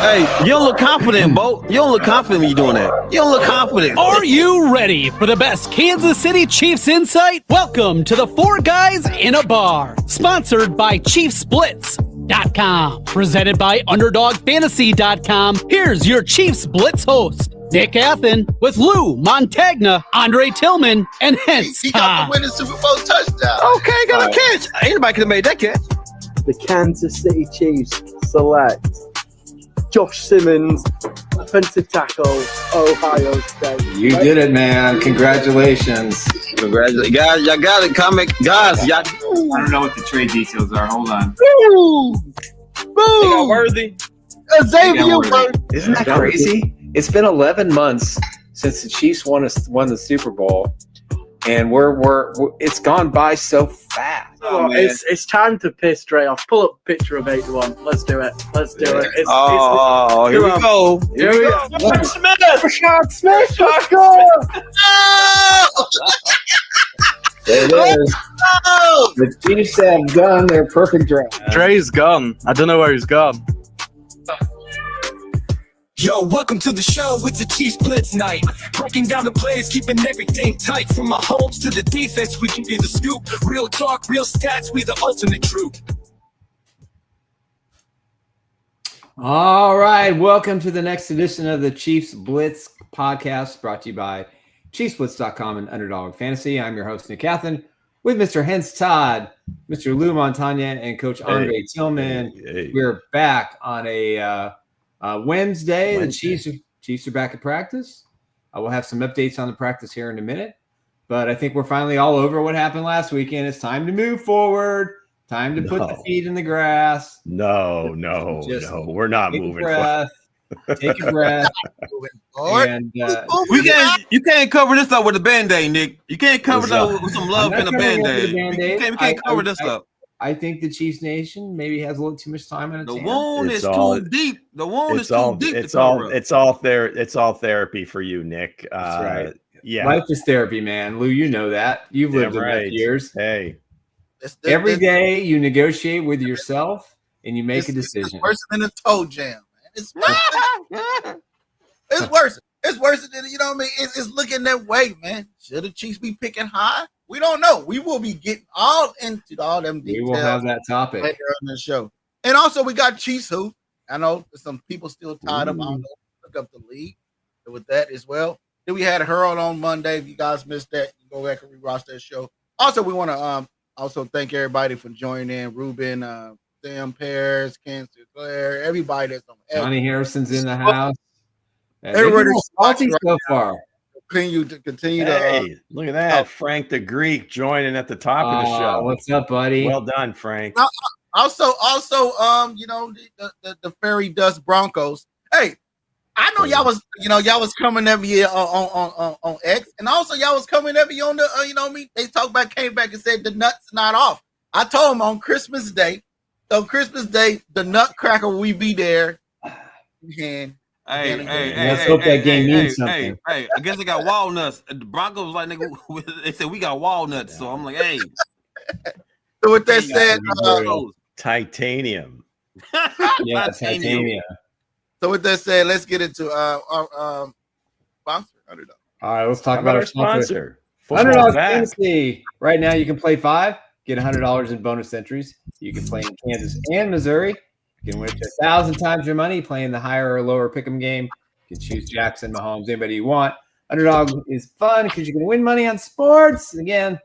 Hey, you don't look confident, Bo. You don't look confident when you're doing that. You don't look confident. Are you ready for the best Kansas City Chiefs insight? Welcome to the Four Guys in a Bar, sponsored by ChiefsBlitz.com, presented by UnderdogFantasy.com. Here's your Chiefs Blitz host, Nick Athen, with Lou Montagna, Andre Tillman, and Hense He got the winning Super Bowl touchdown. Okay, got a catch. Anybody could have made that catch. The Kansas City Chiefs select Josh Simmons, offensive tackle, Ohio State. You did it, man. Congratulations. Congratulations. Guys, y'all got it. Comic. Guys, y'all. I don't know what the trade details are. Hold on. Woo! They Woo! got Worthy. Xavier Worthy. Isn't that crazy? It's been 11 months since the Chiefs won the Super Bowl, and we're it's gone by so fast. Oh, it's time to piss straight off. Pull up a picture of 81. Let's do it. Let's do it. Here we go. Here we go. Rashad Smith. Rashad Smith. Let's go. There it is. The Chiefs have done their perfect draft. Dre's gone. I don't know where he's gone. Yo, welcome to the show. It's a Chiefs Blitz night. Breaking down the plays, keeping everything tight. From Mahomes to the defense, we can be the scoop. Real talk, real stats, we the ultimate truth. All right, welcome to the next edition of the Chiefs Blitz Podcast, brought to you by ChiefsBlitz.com and Underdog Fantasy. I'm your host, Nick Athen, with Mr. Hense Todd, Mr. Lou Montagna, and Coach Andre Tillman. We're back on a Wednesday. The Chiefs are back at practice. We'll have some updates on the practice here in a minute, but I think we're finally all over what happened last weekend. It's time to move forward. Time to put the feet in the grass. No, we're not moving forward. Take a breath. And you can't cover this up with a Band-Aid, Nick. You can't cover it up with some love and a Band-Aid. We can't cover this up. I think the Chiefs Nation maybe has a little too much time on its hands. The wound is too deep. The wound is too deep. It's all therapy for you, Nick. That's right. Yeah. Life is therapy, man. Lou, you know that. You've lived in that years. Hey. Every day you negotiate with yourself and you make a decision. It's worse than a toe jam, man. It's worse. It's worse. It's worse than, you know what I mean? It's looking that way, man. Should the Chiefs be picking high? We don't know. We will be getting all into all them details. We will have that topic later on the show. And also, we got Chiefs who I know some people still tied up. I don't know. Look up the league with that as well. Then we had Harold on Monday. If you guys missed that, you go back and rewatch that show. Also, we want to also thank everybody for joining in. Ruben, Sam Pears, Ken Sinclair, everybody that's on. Johnny Harrison's in the house. Everybody's salty so far. Continue to hey, look at that. Frank the Greek joining at the top of the show. What's up, buddy? Well done, Frank. Also, you know, the Fairy Dust Broncos. Hey, I know y'all was coming at me on X, and also y'all was coming at me on the you know what I mean? They came back and said the nut's not off. I told them on Christmas Day, the Nutcracker will be there. And let's hope that game means something. Hey, I guess they got walnuts. The Broncos was like, nigga, they said we got walnuts. So I'm like, hey. So what they said, titanium. Yeah, titanium. So with that said, let's get into our sponsor, Underdog. All right, let's talk about our sponsor. Underdog Fantasy. Right now, you can play 5, get $100 in bonus entries. You can play in Kansas and Missouri. You can win up to 1,000 times your money playing the higher or lower pick'em game. You can choose Jackson, Mahomes, anybody you want. Underdog is fun because you can win money on sports. Again,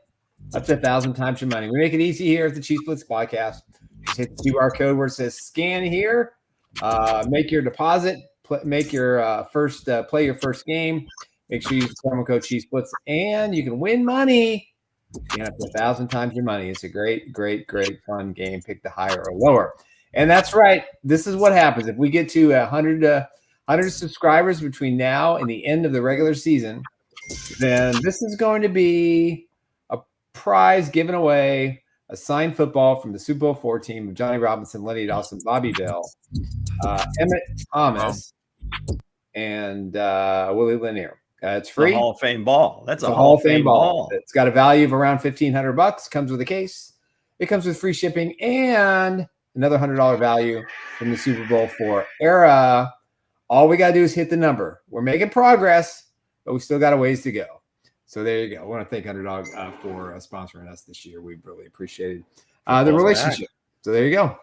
up to 1,000 times your money. We make it easy here at the Chiefs Blitz Podcast. Just hit the QR code where it says scan here. Make your deposit. Make your play your first game. Make sure you use the promo code Chiefs Blitz, and you can win money. You have 1,000 times your money. It's a great, great, great fun game. Pick the higher or lower. And that's right. This is what happens if we get to 100 subscribers between now and the end of the regular season. Then this is going to be a prize given away, a signed football from the Super Bowl IV team of Johnny Robinson, Lenny Dawson, Bobby Bell, Emmett Thomas, and Willie Lanier. It's free. Hall of Fame ball. That's a Hall of Fame ball. It's got a value of around $1,500. Comes with a case. It comes with free shipping, and another $100 value from the Super Bowl IV era. All we got to do is hit the number. We're making progress, but we still got a ways to go. So there you go. I want to thank Underdog for sponsoring us this year. We really appreciated the relationship. Back. So there you go.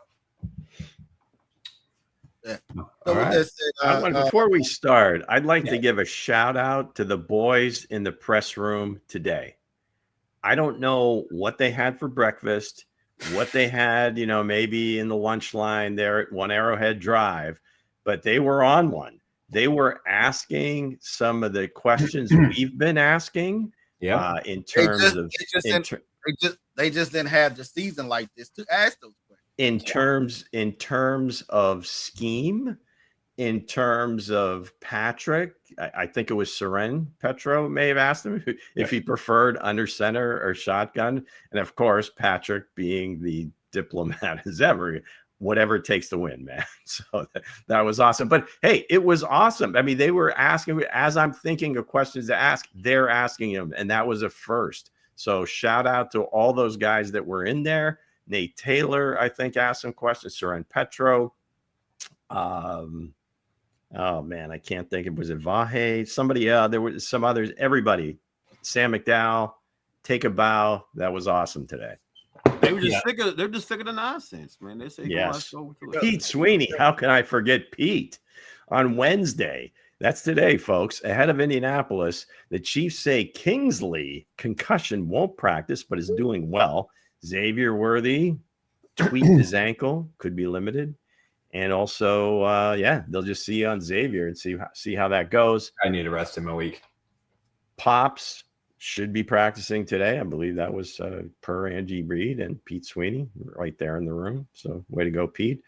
Yeah. All right. Before we start, I'd like to give a shout out to the boys in the press room today. I don't know what they had for breakfast, what they had, maybe in the lunch line there at One Arrowhead Drive, but they were on one. They were asking some of the questions we've been asking. Yeah. In terms of they just didn't have the season like this to ask those questions. In terms of scheme, in terms of Patrick, I think it was Seren Petro may have asked him if he preferred under center or shotgun. And of course, Patrick being the diplomat as ever, whatever it takes to win, man. So that was awesome. But hey, it was awesome. I mean, they were asking, as I'm thinking of questions to ask, they're asking him, and that was a first. So shout out to all those guys that were in there. Nate Taylor, I think, asked some questions. Seren Petro. Oh man, I can't think. Was it Vahe? Somebody, there was some others. Everybody, Sam McDowell, take a bow. That was awesome today. They were just sick of. They're just sick of the nonsense, man. They say, yes. Pete Sweeney. How can I forget Pete? On Wednesday, that's today, folks. Ahead of Indianapolis, the Chiefs say Kingsley concussion won't practice, but is doing well. Xavier Worthy tweaked his ankle, could be limited. And also, they'll just see on Xavier and see how that goes. I need to rest him a week. Pops should be practicing today. I believe that was per Angie Reid and Pete Sweeney right there in the room. So way to go, Pete.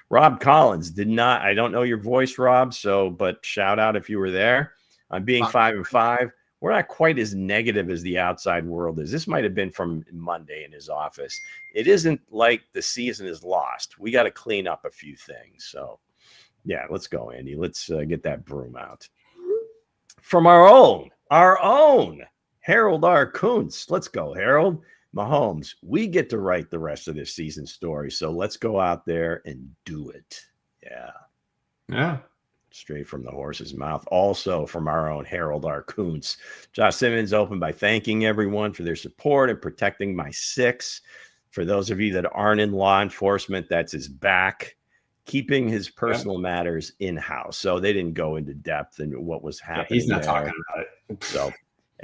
Rob Collins did not. I don't know your voice, Rob. But shout out if you were there. On being 5-5. We're not quite as negative as the outside world is. This might have been from Monday in his office. It isn't like the season is lost. We got to clean up a few things. So, yeah, let's go, Andy. Let's get that broom out. From our own Harold R. Kuntz. Let's go, Harold. Mahomes, we get to write the rest of this season story. So let's go out there and do it. Yeah. Yeah. Straight from the horse's mouth. Also from our own Harold R. Kuntz. Josh Simmons opened by thanking everyone for their support and protecting my six. For those of you that aren't in law enforcement, that's his back. Keeping his personal matters in-house. So they didn't go into depth in what was happening. He's not talking about it. So,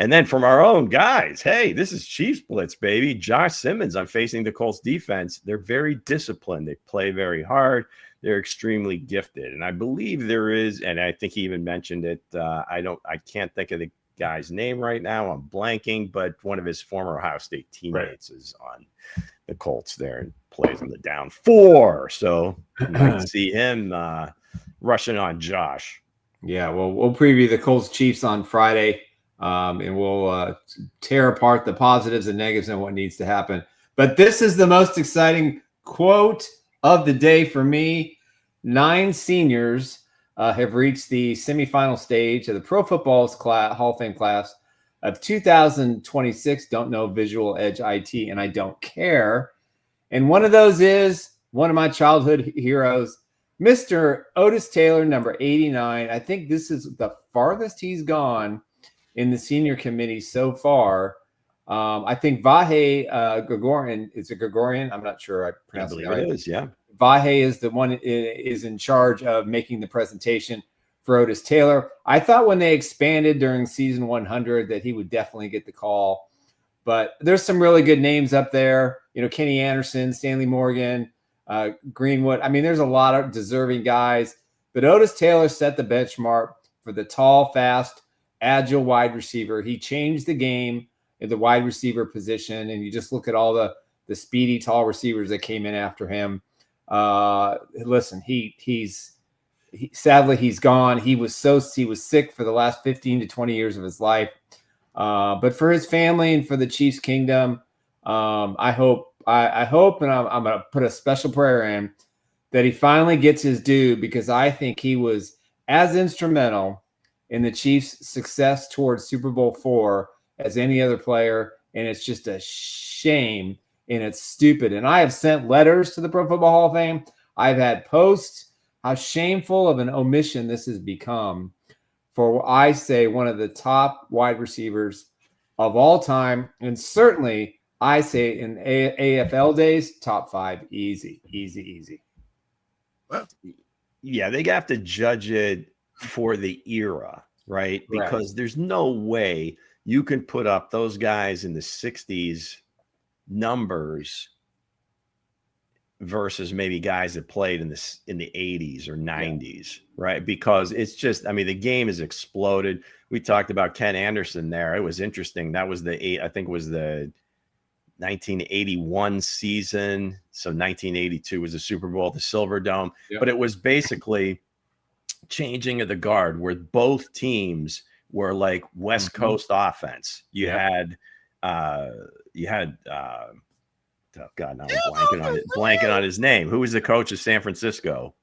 and then from our own guys, hey, this is Chiefs Blitz, baby. Josh Simmons, I'm facing the Colts defense. They're very disciplined. They play very hard. They're extremely gifted. And I believe there is, and I think he even mentioned it. I can't think of the guy's name right now. I'm blanking, but one of his former Ohio State teammates is on the Colts there and plays on the down 4. So you might see him rushing on Josh. Yeah, well, we'll preview the Colts Chiefs on Friday, and we'll tear apart the positives and negatives and what needs to happen. But this is the most exciting quote of the day for me. 9 seniors have reached the semifinal stage of the Pro Football's Hall of Fame class of 2026. Don't know Visual Edge IT, and I don't care. And one of those is one of my childhood heroes, Mr. Otis Taylor, number 89. I think this is the farthest he's gone in the senior committee so far. I think Vahe Gregorian, is it Gregorian? I'm not sure I pronounced it right. It is, yeah. Vahe is the one is in charge of making the presentation for Otis Taylor. I thought when they expanded during season 100 that he would definitely get the call, but there's some really good names up there. Kenny Anderson, Stanley Morgan, Greenwood. I mean, there's a lot of deserving guys, but Otis Taylor set the benchmark for the tall, fast, agile wide receiver. He changed the game at the wide receiver position, and you just look at all the speedy, tall receivers that came in after him. Listen, sadly he's gone. He was sick for the last 15 to 20 years of his life. But for his family and for the Chiefs kingdom, I hope, and I'm going to put a special prayer in that he finally gets his due, because I think he was as instrumental in the Chiefs' success towards Super Bowl IV as any other player. And it's just a shame and it's stupid. And I have sent letters to the Pro Football Hall of Fame. I've had posts. How shameful of an omission this has become for, I say, one of the top wide receivers of all time, and certainly I say in AFL days, top 5, easy. Well, yeah, they have to judge it for the era, right? Because there's no way you can put up those guys in the 60s numbers versus maybe guys that played in the 80s or 90s, right? Because it's just, I mean, the game has exploded. We talked about Ken Anderson there. It was interesting. That was I think it was the 1981 season. So 1982 was the Super Bowl at the Silver Dome. Yep. But it was basically changing of the guard where both teams were like West Coast offense. You had oh God, now I'm blanking on his name. Who was the coach of San Francisco?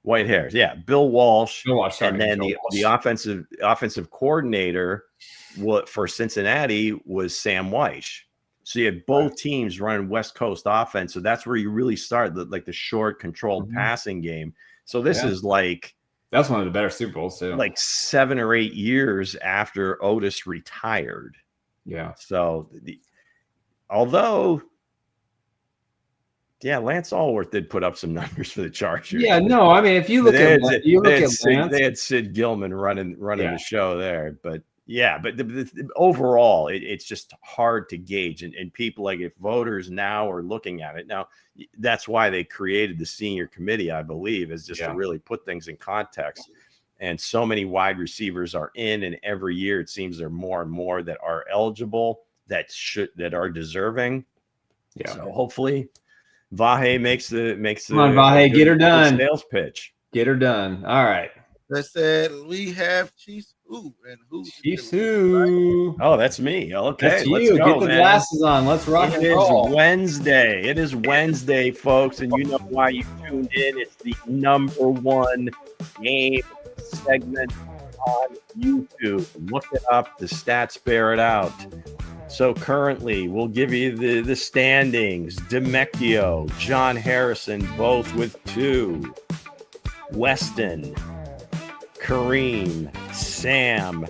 White hairs. Yeah, Bill Walsh. And then the offensive coordinator for Cincinnati was Sam Weish. So you had both teams running West Coast offense. So that's where you really start the short, controlled passing game. So this is that's one of the better Super Bowls too. Like 7 or 8 years after Otis retired. Yeah. So although Lance Allworth did put up some numbers for the Chargers. Yeah, no, I mean, if you look at Lance, they had Sid Gilman running the show there, but overall, it's just hard to gauge, and people if voters now are looking at it now. That's why they created the senior committee, I believe, is just to really put things in context. And so many wide receivers are in, and every year it seems there are more and more that are eligible that are deserving. Yeah. So hopefully Vahe makes the come on, Vahe, get her done. Sales pitch. Get her done. All right. They said we have Chiefs who and who. Chiefs who? Oh, that's me. Okay, that's you. Let's go, get the glasses on. Let's rock and roll. It is Wednesday, folks, and you know why you tuned in. It's the #1 game segment on YouTube. Look it up. The stats bear it out. So currently, we'll give you the standings. Demecchio, John Harrison, both with 2. Weston, Kareem, Sam,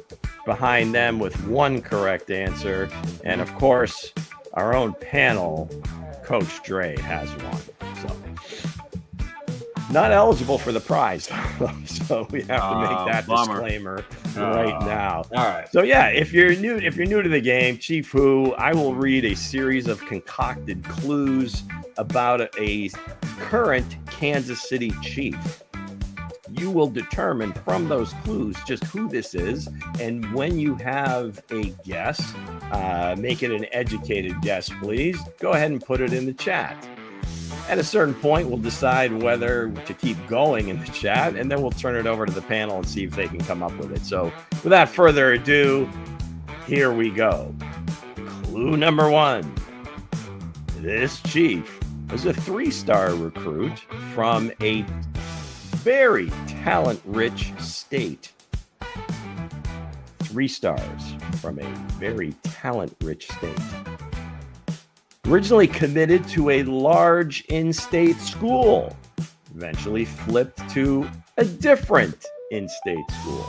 behind them with 1 correct answer. And, of course, our own panel, Coach Dre, has 1. So, not eligible for the prize, so we have to make that disclaimer right now. All right. So if you're new to the game, Chief Who, I will read a series of concocted clues about a current Kansas City Chief. You will determine from those clues just who this is, and when you have a guess, make it an educated guess, please. Go ahead and put it in the chat. At a certain point, we'll decide whether to keep going in the chat, and then we'll turn it over to the panel and see if they can come up with it. So without further ado, here we go. Clue number 1. This Chief was a 3-star recruit from a very talent-rich state. 3 stars from a very talent-rich state. Originally committed to a large in-state school, eventually flipped to a different in-state school.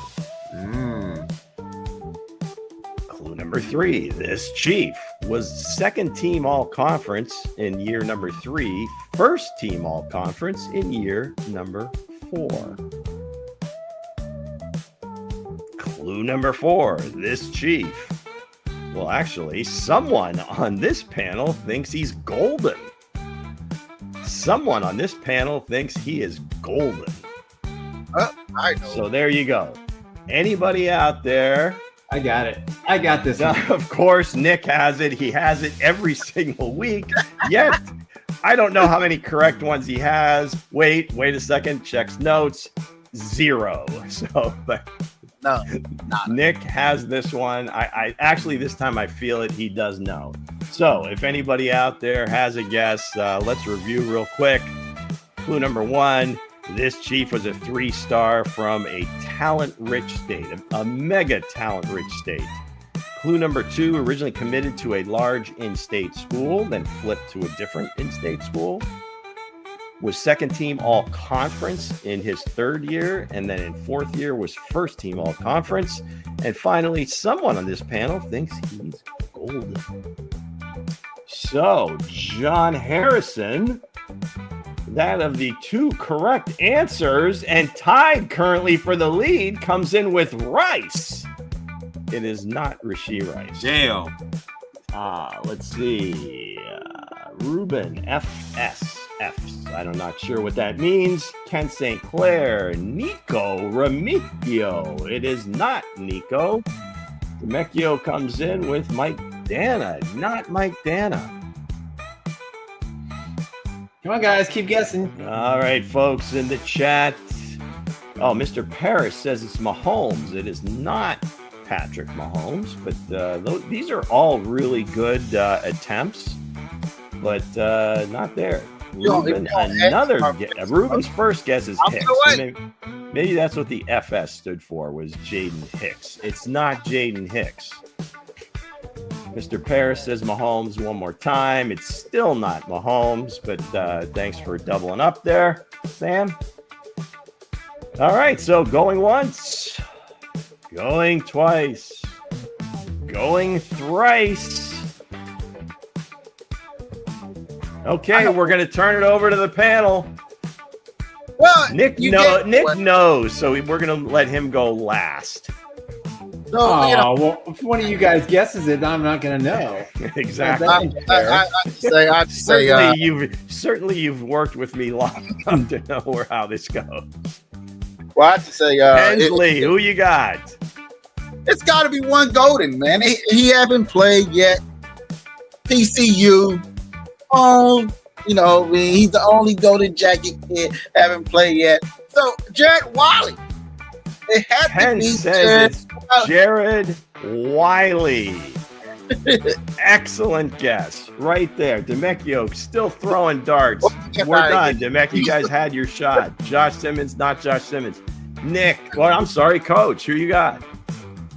Clue number 3. This Chief was 2nd team all-conference in year number 3, 1st team all-conference in year number 4. Clue number 4. This Chief. Well, actually, someone on this panel thinks he's golden. Someone on this panel thinks he is golden. I know. So there you go. Anybody out there? I got it. I got this. Of course, Nick has it. He has it every single week. Yet, I don't know how many correct ones he has. Wait a second. Checks notes. 0. So, but no. Nick has this one. I actually, this time I feel it. He does know. So if anybody out there has a guess, let's review real quick. Clue number 1. This Chief was a 3-star from a talent-rich state, a mega talent-rich state. Clue number 2, originally committed to a large in-state school, then flipped to a different in-state school. Was second team all conference in his third year, and then in fourth year was first team all conference. And finally, someone on this panel thinks he's golden. So, John Harrison, that of the 2 correct answers and tied currently for the lead, comes in with Rice. It is not Rashee Rice. Damn. Let's see. Ruben FS. I'm not sure what that means. Ken St. Clair. Nico Remicchio. It is not Nico. Remicchio comes in with Mike Dana. Not Mike Dana. Come on, guys. Keep guessing. All right, folks in the chat. Oh, Mr. Paris says it's Mahomes. It is not Patrick Mahomes, but these are all really good attempts, but not there. Ruben, Ruben's first guess is Hicks. So maybe that's what the FS stood for, was Jaden Hicks. It's not Jaden Hicks. Mr. Paris says Mahomes one more time. It's still not Mahomes, but thanks for doubling up there, Sam. All right, so going once, going twice, going thrice. Okay, we're going to turn it over to the panel. Well, Nick knows, so we're going to let him go last. So, well, if one of you guys guesses it, I'm not going to know. Exactly. I'd say certainly you've worked with me long enough to know how this goes. Well, I'd say Hensley, who you got? It's got to be one golden, man. He haven't played yet. TCU. He's the only golden jacket kid haven't played yet. So Jared Wiley. It had to be says it's Jared Wiley. Excellent guess. Right there. Demecchio still throwing darts. We're done. Demecchio, you guys had your shot. Josh Simmons, not Josh Simmons. Nick, I'm sorry, Coach. Who you got?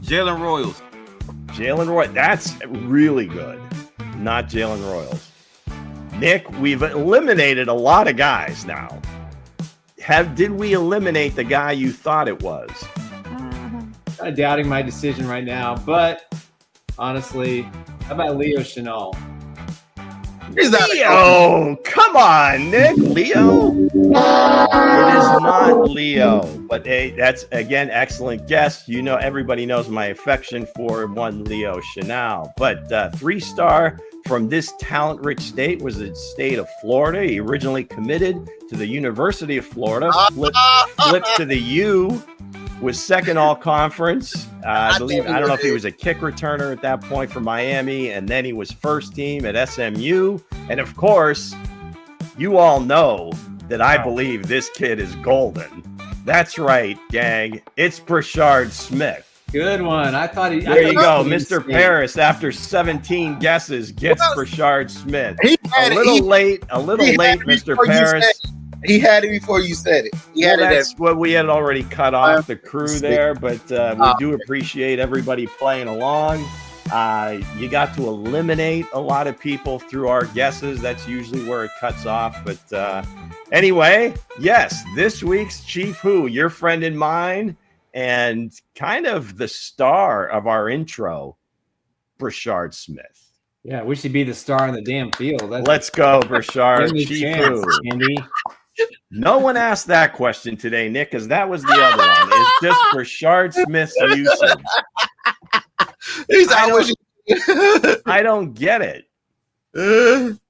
Jalen Royals. Jalen Royals. That's really good. Not Jalen Royals. Nick, we've eliminated a lot of guys now. Did we eliminate the guy you thought it was? I'm doubting my decision right now, but honestly, how about Leo Chenal? Leo, come on, Nick. Leo? It is not Leo, but hey, that's again excellent guess. Everybody knows my affection for one Leo Chenal, but 3-star from this talent-rich state was the state of Florida. He originally committed to the University of Florida, flipped to the U, was second all-conference. I don't know if he was a kick returner at that point for Miami, and then he was first team at SMU. And of course, you all know that I believe this kid is golden. That's right, gang. It's Brashard Smith. Good one. There you go. Mr. Paris, after 17 guesses, gets Brashard Smith. A little late, Mr. Paris. He had it before you said it. That's what we had already cut off the crew there, but we do appreciate everybody playing along. You got to eliminate a lot of people through our guesses. That's usually where it cuts off. But anyway, yes, this week's Chief Who, your friend and mine, and kind of the star of our intro, Brashard Smith. Yeah, we should be the star in the damn field. Let's go, Brashard. Chief Who. Andy. No one asked that question today, Nick, because that was the other one. It's just Brashard Smith's usage. I don't get it.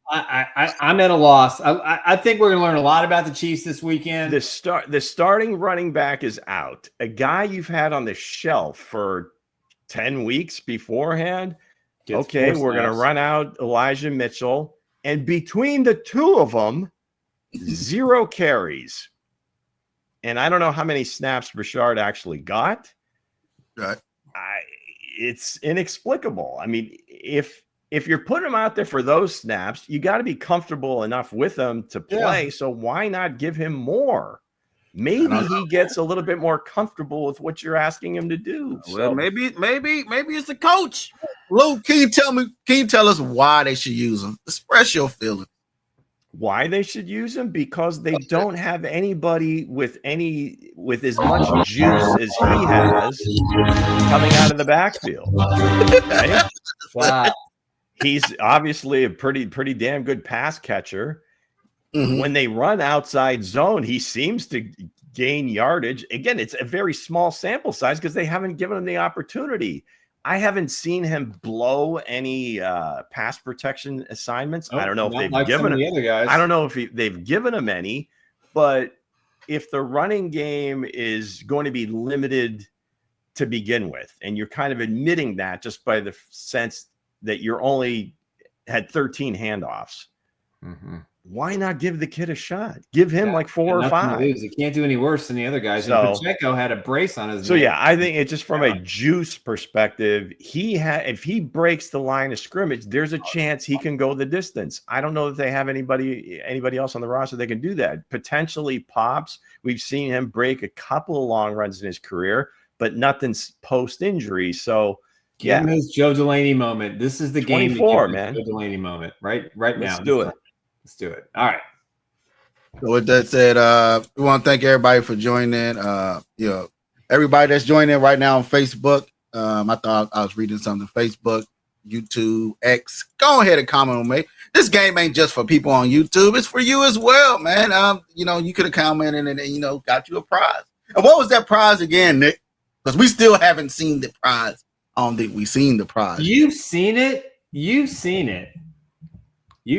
I'm at a loss. I think we're going to learn a lot about the Chiefs this weekend. The starting running back is out. A guy you've had on the shelf for 10 weeks beforehand. Okay, we're going to run out Elijah Mitchell. And between the two of them, 0 carries. And I don't know how many snaps Brashard actually got. Right. It's inexplicable. I mean, if you're putting him out there for those snaps, you got to be comfortable enough with him to play. Yeah. So why not give him more? maybe he gets a little bit more comfortable with what you're asking him to do. Well, maybe it's the coach. Luke, can you tell us why they should use him? Express your feelings. Why they should use him? Because they don't have anybody with as much juice as he has coming out of the backfield. Okay? Well, he's obviously a pretty damn good pass catcher. Mm-hmm. When they run outside zone, he seems to gain yardage. Again, it's a very small sample size because they haven't given him the opportunity. I haven't seen him blow any pass protection assignments. I don't know if they've given him. The other guys. I don't know if they've given him any. But if the running game is going to be limited to begin with, and you're kind of admitting that just by the sense that you're only had 13 handoffs, why not give the kid a shot? Give him like 4 or 5. He can't do any worse than the other guys. So, and Pacheco had a brace on his neck. I think it's just from a juice perspective. If he breaks the line of scrimmage, there's a chance he can go the distance. I don't know if they have anybody else on the roster that can do that. Potentially Pops. We've seen him break a couple of long runs in his career, but nothing's post-injury. So give him his Joe Delaney moment. This is the 24, game. Man. Joe Delaney moment. Right now. Let's do it. Let's do it. All right. So with that said, we want to thank everybody for joining. Everybody that's joining right now on Facebook. I thought I was reading something. Facebook, YouTube, X. Go ahead and comment on me. This game ain't just for people on YouTube. It's for you as well, man. You could have commented and got you a prize. And what was that prize again, Nick? Because we still haven't seen the prize. I don't think we've seen the prize. You've seen it.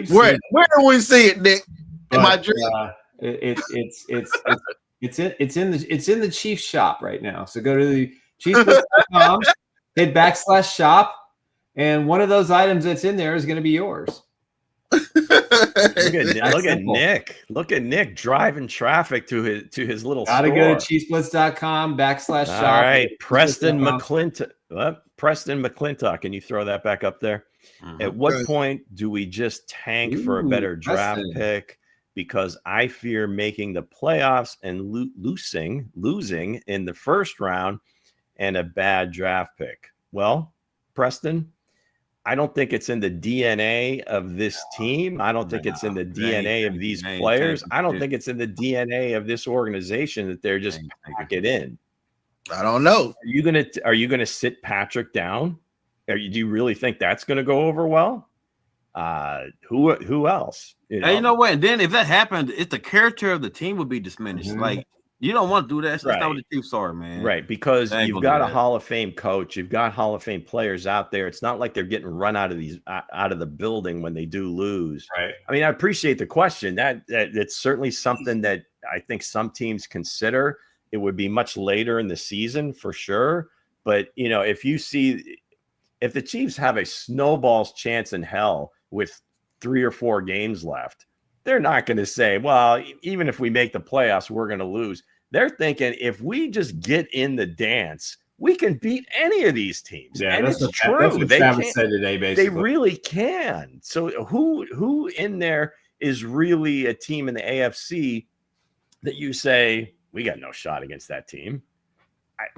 Where do we see it, Nick? In my dream. It's in the Chiefs shop right now. So go to the ChiefsBlitz.com, hit /shop, and one of those items that's in there is going to be yours. Look at Nick. Look at Nick driving traffic to his little Gotta store. Go to ChiefsBlitz.com /shop. All right, Preston McClintock. Preston McClintock. Can you throw that back up there? At what point do we just tank for a better draft pick? Because I fear making the playoffs and losing in the first round and a bad draft pick. Well, Preston, I don't think it's in the DNA of this team. I don't think it's in the DNA of these players. I don't think it's in the DNA of this organization that they're just pack it in. I don't know. Are you gonna sit Patrick down? Do you really think that's gonna go over well? Who else? Hey, you know what? And then if that happened, it's the character of the team would be diminished. Like you don't want to do that. That's not what the Chiefs are, man. Right, because you've got a Hall of Fame coach, you've got Hall of Fame players out there. It's not like they're getting run out of the building when they do lose. Right. I mean, I appreciate the question. That's certainly something that I think some teams consider. It would be much later in the season for sure. But if the Chiefs have a snowball's chance in hell with 3 or 4 games left, they're not going to say, well, even if we make the playoffs, we're going to lose. They're thinking if we just get in the dance, we can beat any of these teams. Yeah, and that's it's true. That's what Travis said today, basically. They really can. So who in there is really a team in the AFC that you say, we got no shot against that team?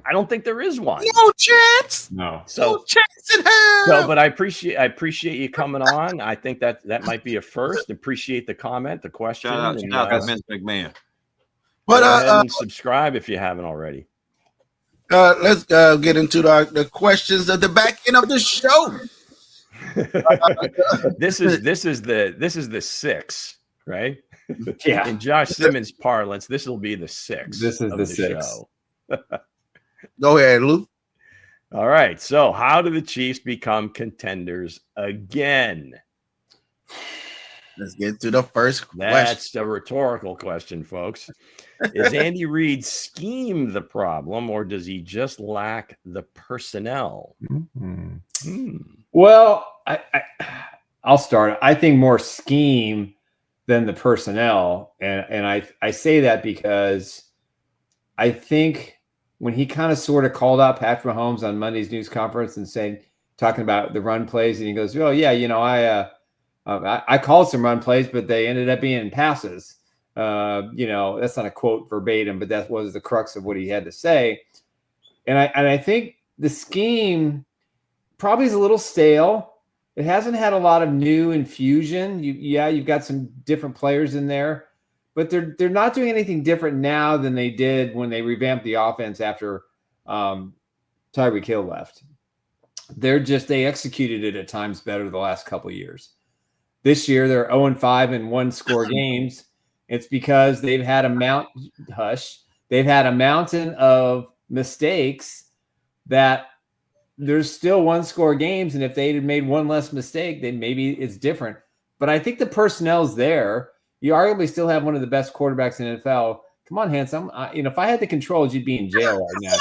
I don't think there is one. No chance. No. No chance in hell. So, but I appreciate you coming on. I think that might be a first. Appreciate the comment, the question. Shout out to Vince McMahon. But and subscribe if you haven't already. Let's get into the questions at the back end of the show. This is the 6, right? Yeah. In Josh Simmons' parlance, this will be the 6. This is the 6. Show. Go ahead, Luke. All right. So, how do the Chiefs become contenders again? Let's get to the first question. That's a rhetorical question, folks. Is Andy Reid's scheme the problem, or does he just lack the personnel? Well, I'll start. I think more scheme than the personnel, and I say that because I think when he kind of sort of called out Patrick Mahomes on Monday's news conference and talking about the run plays, and he goes, "Oh yeah, I called some run plays, but they ended up being passes." That's not a quote verbatim, but that was the crux of what he had to say. And I think the scheme probably is a little stale. It hasn't had a lot of new infusion. You've got some different players in there, but they're not doing anything different now than they did when they revamped the offense after Tyreek Hill left. They executed it at times better the last couple of years. This year they're 0-5 in one-score games. It's because they've had a mountain of mistakes that there's still one-score games, and if they had made one less mistake, then maybe it's different. But I think the personnel's there. You arguably still have one of the best quarterbacks in the NFL. Come on, Hense. If I had the controls, you'd be in jail right now.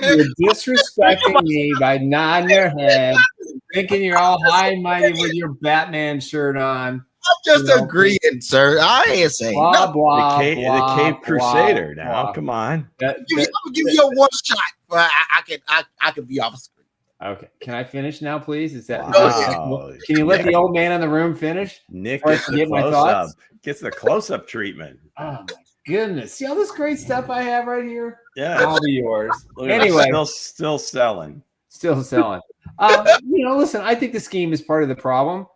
You're disrespecting me by nodding your head, thinking you're all high and mighty with your Batman shirt on. I'm just agreeing, sir. I ain't saying blah, blah, the Cape Crusader. Now, come on. I'm gonna give you a one shot. But I can be off the screen. Okay, can I finish now, please? Is that wow. Can you let the old man in the room finish? Nick gets the close-up. Gets the close-up treatment. Oh my goodness! See all this great stuff I have right here. Yeah, all be yours. Anyway, still selling. Still selling. Listen, I think the scheme is part of the problem.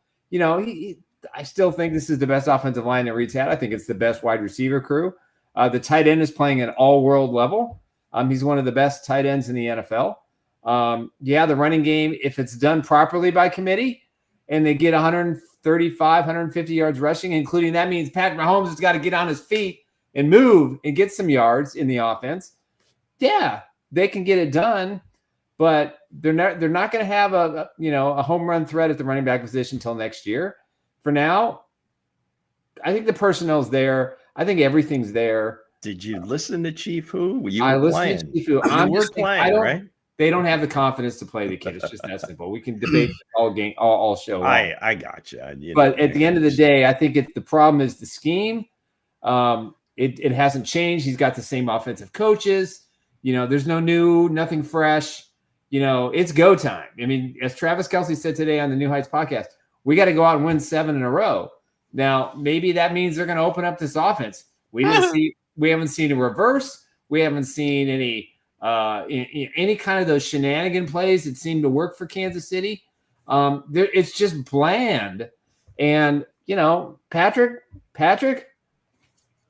I still think this is the best offensive line that Reid's had. I think it's the best wide receiver crew. The tight end is playing at all-world level. He's one of the best tight ends in the NFL. The running game, if it's done properly by committee and they get 135, 150 yards rushing, including that means Patrick Mahomes has got to get on his feet and move and get some yards in the offense. Yeah, they can get it done, but they're not going to have a home run threat at the running back position until next year. For now, I think the personnel's there. I think everything's there. Did you listen to Chief Who? I listened to Chief Who. Right? They don't have the confidence to play the kid. It's just that simple. We can debate all show. I got you. But at the end of the day, I think the problem is the scheme. It hasn't changed. He's got the same offensive coaches. There's nothing fresh. It's go time. I mean, as Travis Kelce said today on the New Heights podcast, we got to go out and win 7 in a row. Now, maybe that means they're going to open up this offense. We haven't seen a reverse. We haven't seen any kind of those shenanigan plays that seem to work for Kansas City. It's just bland. And, Patrick,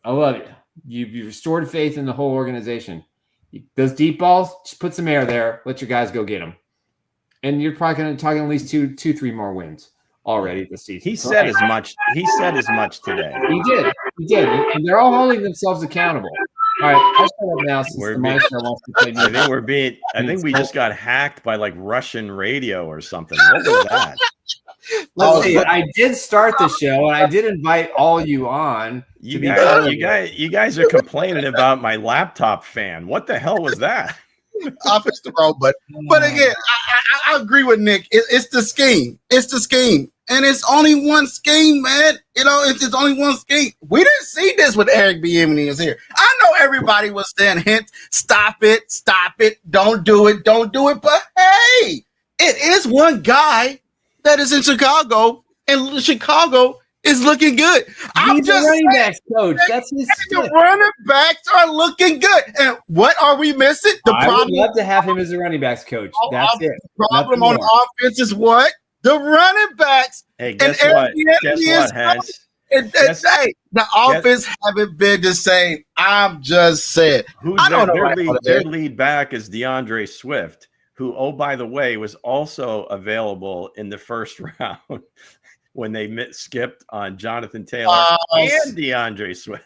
I love you. You've restored faith in the whole organization. Those deep balls, just put some air there. Let your guys go get them. And you're probably going to talk at least 2-3 more wins already this season. He said as much today. He did. And they're all holding themselves accountable. All right, I'll shut up now since the maestro wants to play music. I think we just got hacked by like Russian radio or something. What was that? Let's see. I did start the show and I did invite all you on. You guys are complaining about my laptop fan. What the hell was that? Office to roll, but again, I agree with Nick. It's the scheme. It's the scheme. And it's only one scheme, man. It's only one scheme. We didn't see this with Eric Bieniemy was here. I know everybody was saying, "Hint, stop it, don't do it." But hey, it is one guy that is in Chicago, and Chicago is looking good. He's the running backs coach. That's his the running backs are looking good. And what are we missing? I would love to have him as a running backs coach. That's it. The problem on offense is what? The running backs. Hey, guess what, Hense? The offense haven't been the same. I'm just saying. Their lead back is DeAndre Swift, who, oh, by the way, was also available in the first round when they skipped on Jonathan Taylor and DeAndre Swift.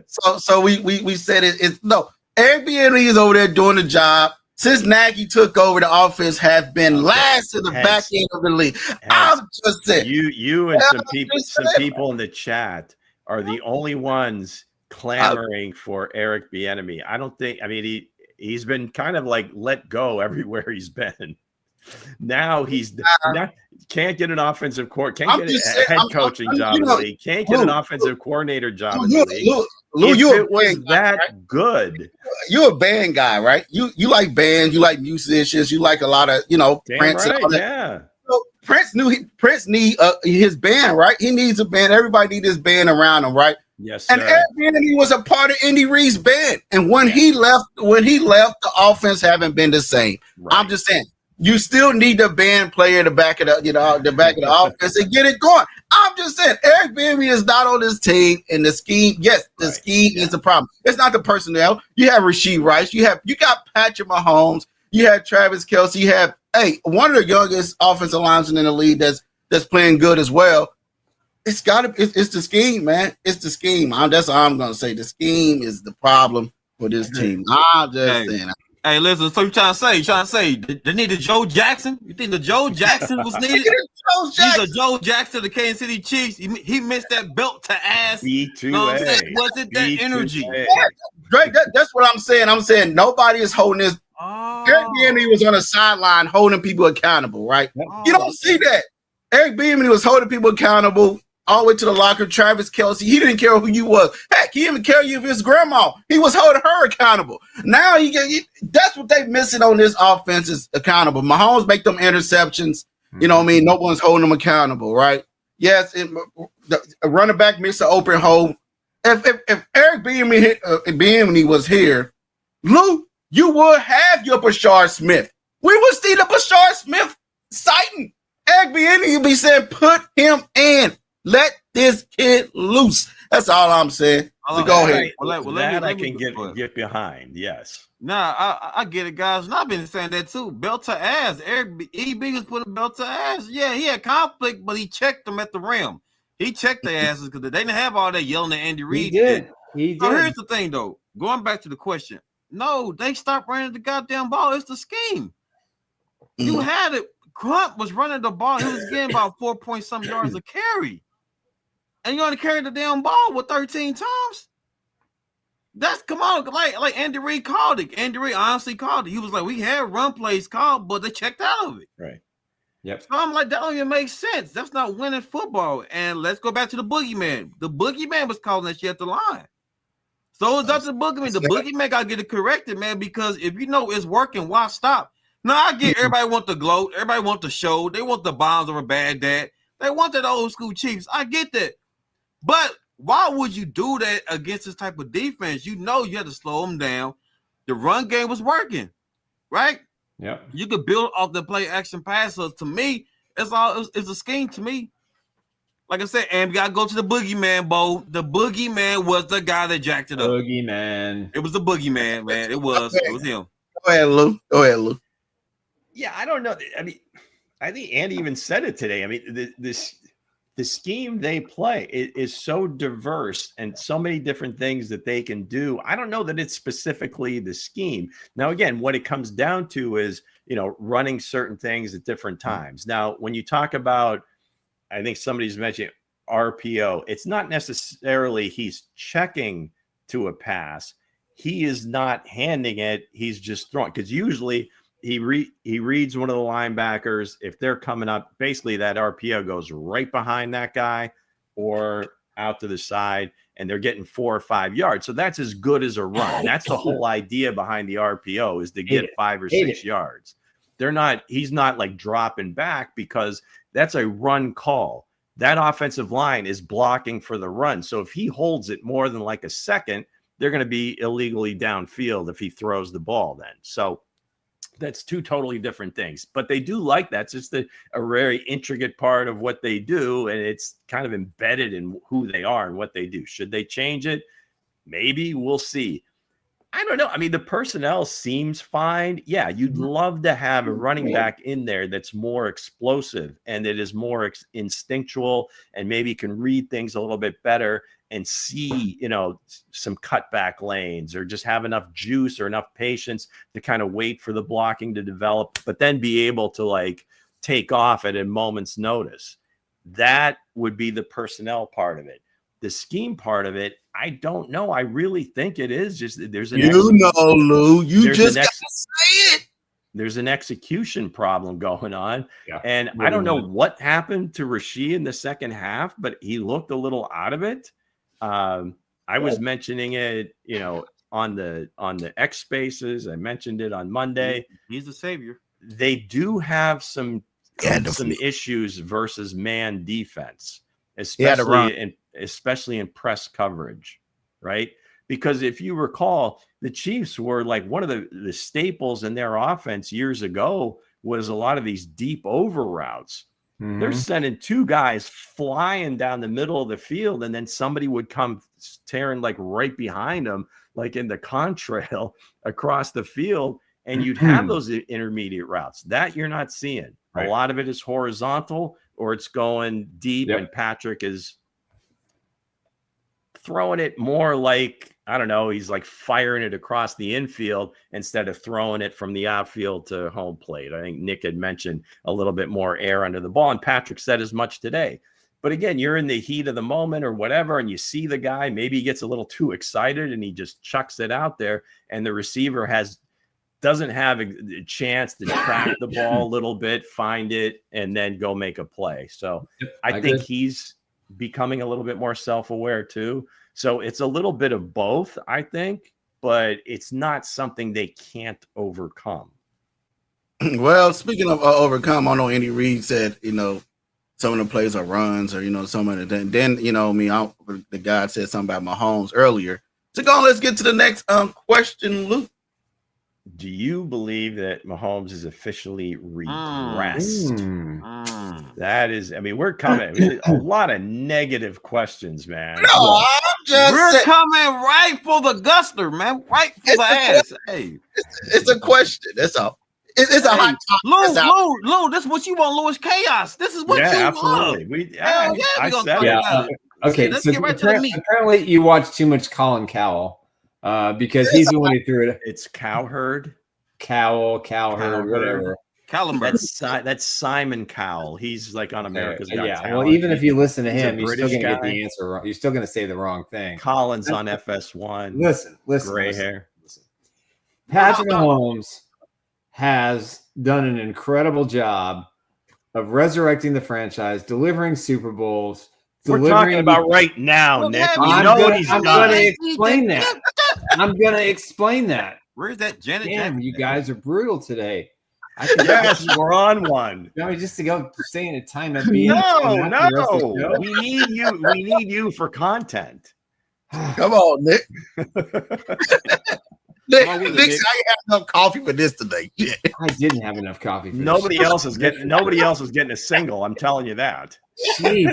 So we said it's no. Eric Bieniemy is over there doing the job. Since Nagy took over, the offense has been last in the back end of the league. I'm just saying. You and some people in the chat are the only ones clamoring for Eric Bieniemy. I don't think. I mean, he's been kind of like let go everywhere he's been. Now can't get an offensive coordinator, can't get a head coaching job in the league, can't get an offensive coordinator job in the league. Lou, it was that good. You're a band guy, right? You like bands, you like musicians, you like a lot of, Prince. Right, yeah. So Prince need his band, right? He needs a band. Everybody needs his band around him, right? Yes, sir. And Eric Bieniemy was a part of Andy Reid's band. And when he left, the offense haven't been the same. Right. I'm just saying, you still need the band player to back it up, the back of the offense and get it going. I'm just saying, Eric Bieniemy is not on this team, and the scheme. Yes, the scheme is the problem. It's not the personnel. You have Rashee Rice. You got Patrick Mahomes. You have Travis Kelce. You have one of the youngest offensive linemen in the league that's playing good as well. It's the scheme, man. It's the scheme. That's all I'm gonna say. The scheme is the problem for this team. I'm just saying. Hey, listen. So you trying to say they needed Joe Jackson? You think the Joe Jackson was needed? He's a Joe Jackson of the Kansas City Chiefs. He missed that belt to ass. B2A. Was it that energy? Drake, that's what I'm saying. I'm saying nobody is holding this. Eric Bieniemy was on the sideline holding people accountable, right? You don't see that. Eric Bieniemy was holding people accountable all the way to the locker. Travis Kelce, he didn't care who you was. Heck, he didn't care if his grandma. He was holding her accountable. Now that's what they missing on this offense is accountable. Mahomes make them interceptions. You know what I mean? No one's holding them accountable, right? Yes, the running back missed an open hole. If Eric Bieniemy was here, Lou, you would have your Bashard Smith. We would see the Bashard Smith sighting. Eric Bieniemy be saying, put him in. Let this kid loose. That's all I'm saying. So go ahead. I can get behind. Yes. Nah, I get it, guys. And I've been saying that too. Belt to ass. Eric EB was putting belt to ass. Yeah, he had conflict, but he checked them at the rim. He checked their asses because they didn't have all that yelling at Andy Reid. He did. So here's the thing, though. Going back to the question. No, they stopped running the goddamn ball. It's the scheme. You had it. Crump was running the ball. He was getting about 4-point-something yards a carry. And you're going to carry the damn ball with 13 times? Come on. Like Andy Reid called it. Andy Reid honestly called it. He was like, we had run plays called, but they checked out of it. Right. Yep. So I'm like, that don't even make sense. That's not winning football. And let's go back to the boogeyman. The boogeyman was calling that shit at the line. So it's up to the boogeyman. The boogeyman got to get it corrected, man, because if you know it's working, why stop? Now, I get everybody want the gloat. Everybody want the show. They want the bombs of a bad dad. They want that old school Chiefs. I get that. But why would you do that against this type of defense? You know you had to slow them down. The run game was working, right? Yeah. You could build off the play action pass. So to me, it's a scheme to me. Like I said, and we got to go to the boogeyman, Bo. The boogeyman was the guy that jacked it up. Boogeyman. It was the boogeyman, man. It was him. Go ahead, Lou. Yeah, I don't know. I mean, I think Andy even said it today. I mean, the scheme they play is so diverse and so many different things that they can do. I don't know that it's specifically the scheme. Now, again, what it comes down to is, running certain things at different times. Now, when you talk about, I think somebody's mentioned RPO, it's not necessarily he's checking to a pass. He is not handing it. He's just throwing, because usually he reads one of the linebackers. If they're coming up, basically that RPO goes right behind that guy or out to the side, and they're getting 4 or 5 yards. So that's as good as a run. That's the whole idea behind the RPO, is to get 5 or 6 yards. He's not like dropping back, because that's a run call. That offensive line is blocking for the run. So if he holds it more than like a second, they're going to be illegally downfield if he throws the ball then. So that's two totally different things, but they do like that. It's just a very intricate part of what they do, and it's kind of embedded in who they are and what they do. Should they change it? Maybe. We'll see. I don't know. I mean, the personnel seems fine. Yeah, you'd love to have a running back in there that's more explosive and that is more instinctual and maybe can read things a little bit better and see, some cutback lanes, or just have enough juice or enough patience to kind of wait for the blocking to develop, but then be able to take off at a moment's notice. That would be the personnel part of it. The scheme part of it, I don't know. I really think it is just there's an Lou, you just gotta say it. There's an execution problem going on. Yeah. And I don't know what happened to Rashee in the second half, but he looked a little out of it. I was mentioning it, on the X Spaces. I mentioned it on Monday. He's the savior. They do have some some issues versus man defense, especially in press coverage, right? Because if you recall, the Chiefs were like one of the staples in their offense years ago was a lot of these deep over routes. Mm-hmm. They're sending two guys flying down the middle of the field, and then somebody would come tearing like right behind them, like in the contrail across the field, and you'd have those intermediate routes that you're not seeing. Right. A lot of it is horizontal or it's going deep, and Patrick is throwing it more like, I don't know, he's like firing it across the infield instead of throwing it from the outfield to home plate. I think Nick had mentioned a little bit more air under the ball, and Patrick said as much today. But again, you're in the heat of the moment or whatever, and you see the guy, maybe he gets a little too excited and he just chucks it out there, and the receiver doesn't have a chance to track the ball a little bit, find it, and then go make a play. So I think he's becoming a little bit more self-aware too. So it's a little bit of both, I think, but it's not something they can't overcome. Well, speaking of overcome, I know Andy Reid said, some of the plays are runs or, some of the, then, the guy said something about Mahomes earlier. So let's get to the next question, Luke. Do you believe that Mahomes is officially regressed? That is, we're coming. A lot of negative questions, man. No, we're coming right for the guster, man. Right for the ass. Hey, it's a question. That's all. It's a hot topic. Lou, this is what you want, Louis Chaos. This is what you absolutely. want. Okay, let's so get right to the meat. Apparently you watch too much Colin Cowell. Because he's the one who threw it. It's Cowherd, whatever. That's Simon Cowell. He's like on America's Got Talent. Well, even if you listen to him, you're still going to get the answer wrong. You're still going to say the wrong thing. Collins on FS1. Listen. Gray hair. Patrick Mahomes has done an incredible job of resurrecting the franchise, delivering Super Bowls. We're talking about right now, Nick. I'm going to explain that. I'm going to explain that. Where's that Janet? Damn, you guys are brutal today. Yes, we're on one. You know, just to go saying a time at being. No. We need you. We need you for content. Come on, Nick. Nick, I have enough coffee for this today. I didn't have enough coffee. For nobody else is getting a single. I'm telling you that. Jeez.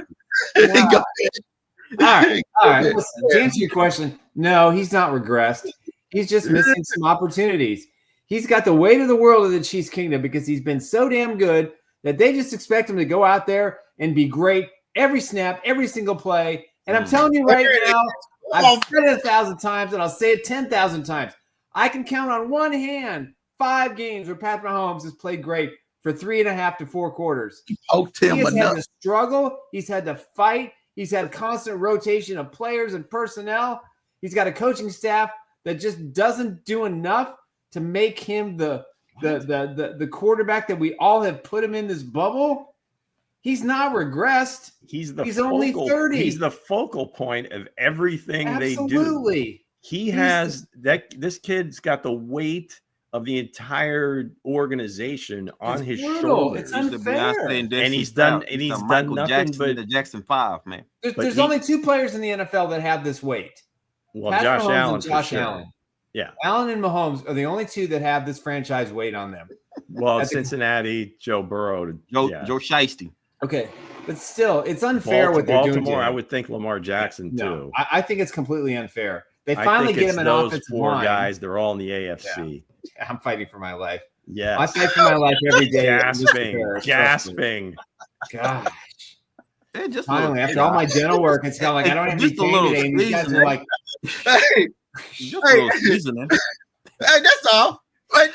Wow. All right. Listen, to answer your question, no, he's not regressed. He's just missing some opportunities. He's got the weight of the world of the Chiefs kingdom because he's been so damn good that they just expect him to go out there and be great every snap, every single play. And I'm telling you right now, I've said it 1,000 times and I'll say it 10,000 times. I can count on one hand 5 games where Patrick Mahomes has played great for 3.5 to 4 quarters. He has had to struggle. He's had to fight. He's had constant rotation of players and personnel. He's got a coaching staff that just doesn't do enough to make him the quarterback that we all have put him in this bubble. He's not regressed. He's only 30. He's the focal point of everything they do. Absolutely. This kid's got the weight of the entire organization on his shoulders. It's unfair. And he's done nothing Jackson, but the Jackson 5, man. There's only 2 players in the NFL that have this weight. Well, Josh Allen. Josh Allen. Yeah. Allen and Mahomes are the only 2 that have this franchise weight on them. Well, Cincinnati, Joe Burrow. Joe Shiesty. Okay. But still, it's unfair what they're doing. Baltimore, I would think Lamar Jackson, too. I think it's completely unfair. They finally get him an offensive line. Those 4 guys, they're all in the AFC. Yeah. I'm fighting for my life. Yeah. I fight for my life every day. Gasping. Gosh. Just finally, after all my dental work, it's kind of like I don't have any pain today. And these guys are like, hey, that's all. I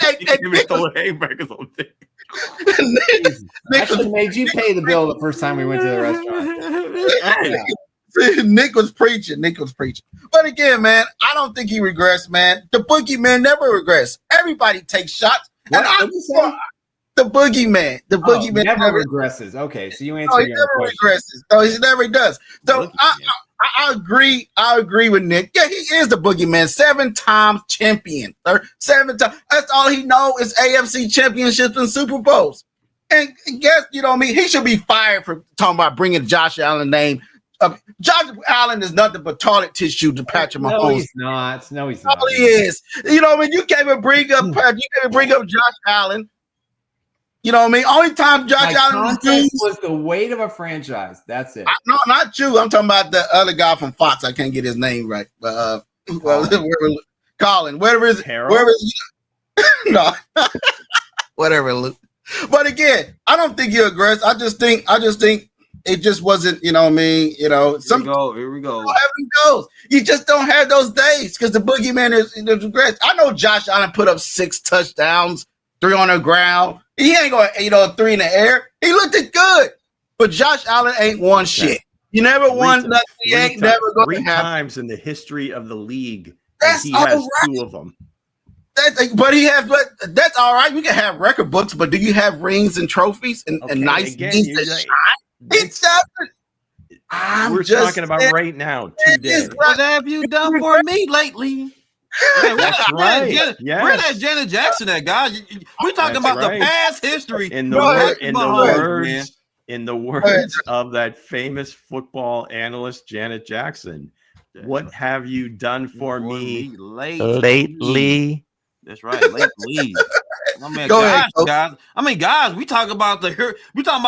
should have made you pay the bill the first time we went to the restaurant. Nick was preaching. But again, man, I don't think he regressed, man. The boogeyman never regressed. Everybody takes shots. What? The boogeyman. The boogeyman never regresses. Okay, so you answer. No, he never regresses. No, he never does. So I agree. I agree with Nick. Yeah, he is the boogeyman. 7-time champion. 7 times. That's all he knows is AFC championships and Super Bowls. And guess, you know what I mean? He should be fired for talking about bringing Josh Allen name. Josh Allen is nothing but toilet tissue to Patrick Mahomes. No, he's not. No, he's not. All he is. You know what I mean? You can't even bring up Josh Allen. You know what I mean? Only time Josh Allen was the weight of a franchise. That's it. No, not you. I'm talking about the other guy from Fox. I can't get his name right. But Colin, whatever is no, whatever, Luke. But again, I don't think you're aggressive. I just think it just wasn't, you know what I mean? You know, Here we go. You just don't have those days because the boogeyman is aggressive. I know Josh Allen put up 6 touchdowns, 3 on the ground. He ain't going, 3 in the air. He looked good, but Josh Allen ain't won shit. You never won nothing. He ain't never going to happen. 3 times in the history of the league. That's he has right. 2 of them. But that's all right. We can have record books, but do you have rings and trophies and nice things that shine? It doesn't. We're talking about right now today. What have you done for me lately? Man, that's right. Where that Janet Jackson at, guys? We're talking about the past history. In the words of that famous football analyst Janet Jackson, what have you done for me lately? That's right, lately. Guys, we talk about the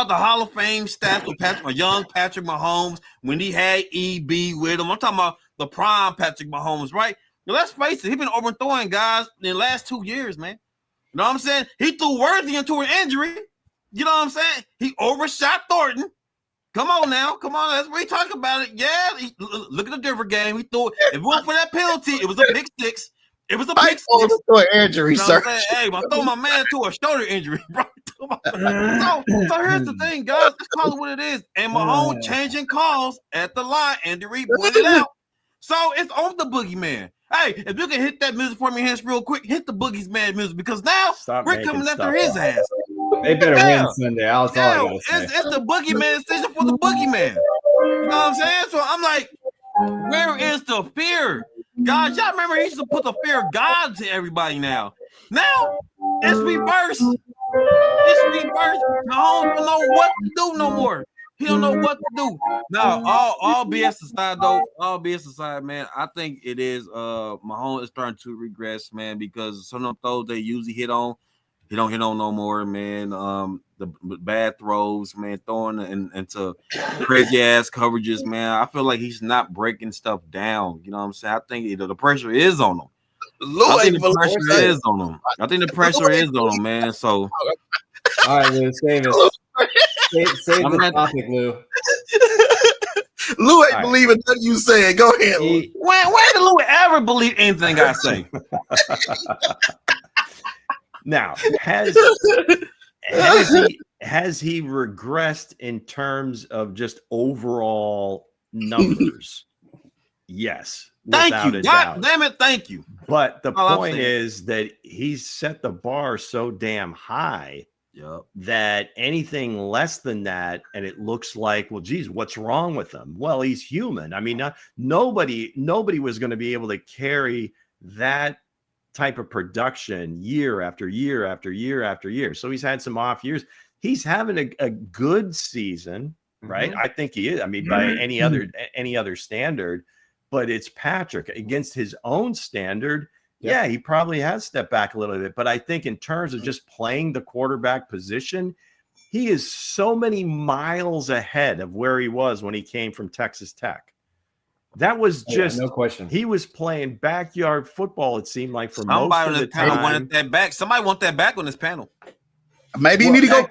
Hall of Fame stats with young Patrick Mahomes when he had EB with him. I'm talking about the prime Patrick Mahomes, right? Now, let's face it, he's been overthrowing guys in the last 2 years, man. You know what I'm saying? He threw Worthy into an injury. You know what I'm saying? He overshot Thornton. Come on now. That's what we talk about it. Yeah, look at the different game. He threw it. If it wasn't for that penalty, it was a pick 6. It was a pick 6. Injury, sir. Hey, I throw my man to a shoulder injury, bro. So here's the thing, guys. Let's call it what it is. And Mahomes changing calls at the line. Andy Reid pointed out. So it's on the boogeyman. Hey, if you can hit that music for me, Hense, real quick, hit the boogeyman music because now we're coming after his ass. They better win Sunday. That's all I gotta say. It's the boogeyman decision for the boogeyman. You know what I'm saying? So I'm like, where is the fear? Guys, y'all remember he used to put the fear of God to everybody now. Now, it's reverse. Mahomes don't know what to do no more. He don't know what to do. Now, all BS aside, though, man, I think it is Mahomes is starting to regress, man, because some of them throws they usually hit on, he don't hit on no more, man. The bad throws, man, throwing into crazy ass coverages, man. I feel like he's not breaking stuff down. You know what I'm saying? I think the pressure is on him. I think the pressure is on him, man. So, all right, Lou, save it. Save the topic, Lou. Lou ain't believing nothing you saying. Go ahead, Lou. When did Lou ever believe anything I say? Now, has he regressed in terms of just overall numbers? Yes. Thank you. God damn it, thank you. But the point is that he's set the bar so damn high that anything less than that, and it looks like, well, geez, what's wrong with him? Well, he's human. I mean, nobody was going to be able to carry that type of production year after year after year after year. So he's had some off years. He's having a good season, right? I think he is. I mean, by any other standard, but it's Patrick against his own standard. Yeah, he probably has stepped back a little bit, but I think in terms of just playing the quarterback position, he is so many miles ahead of where he was when he came from Texas Tech. That was just no question. He was playing backyard football, it seemed like, for most of the time. Wanted that back. Somebody want that back on this panel. Maybe you need to go.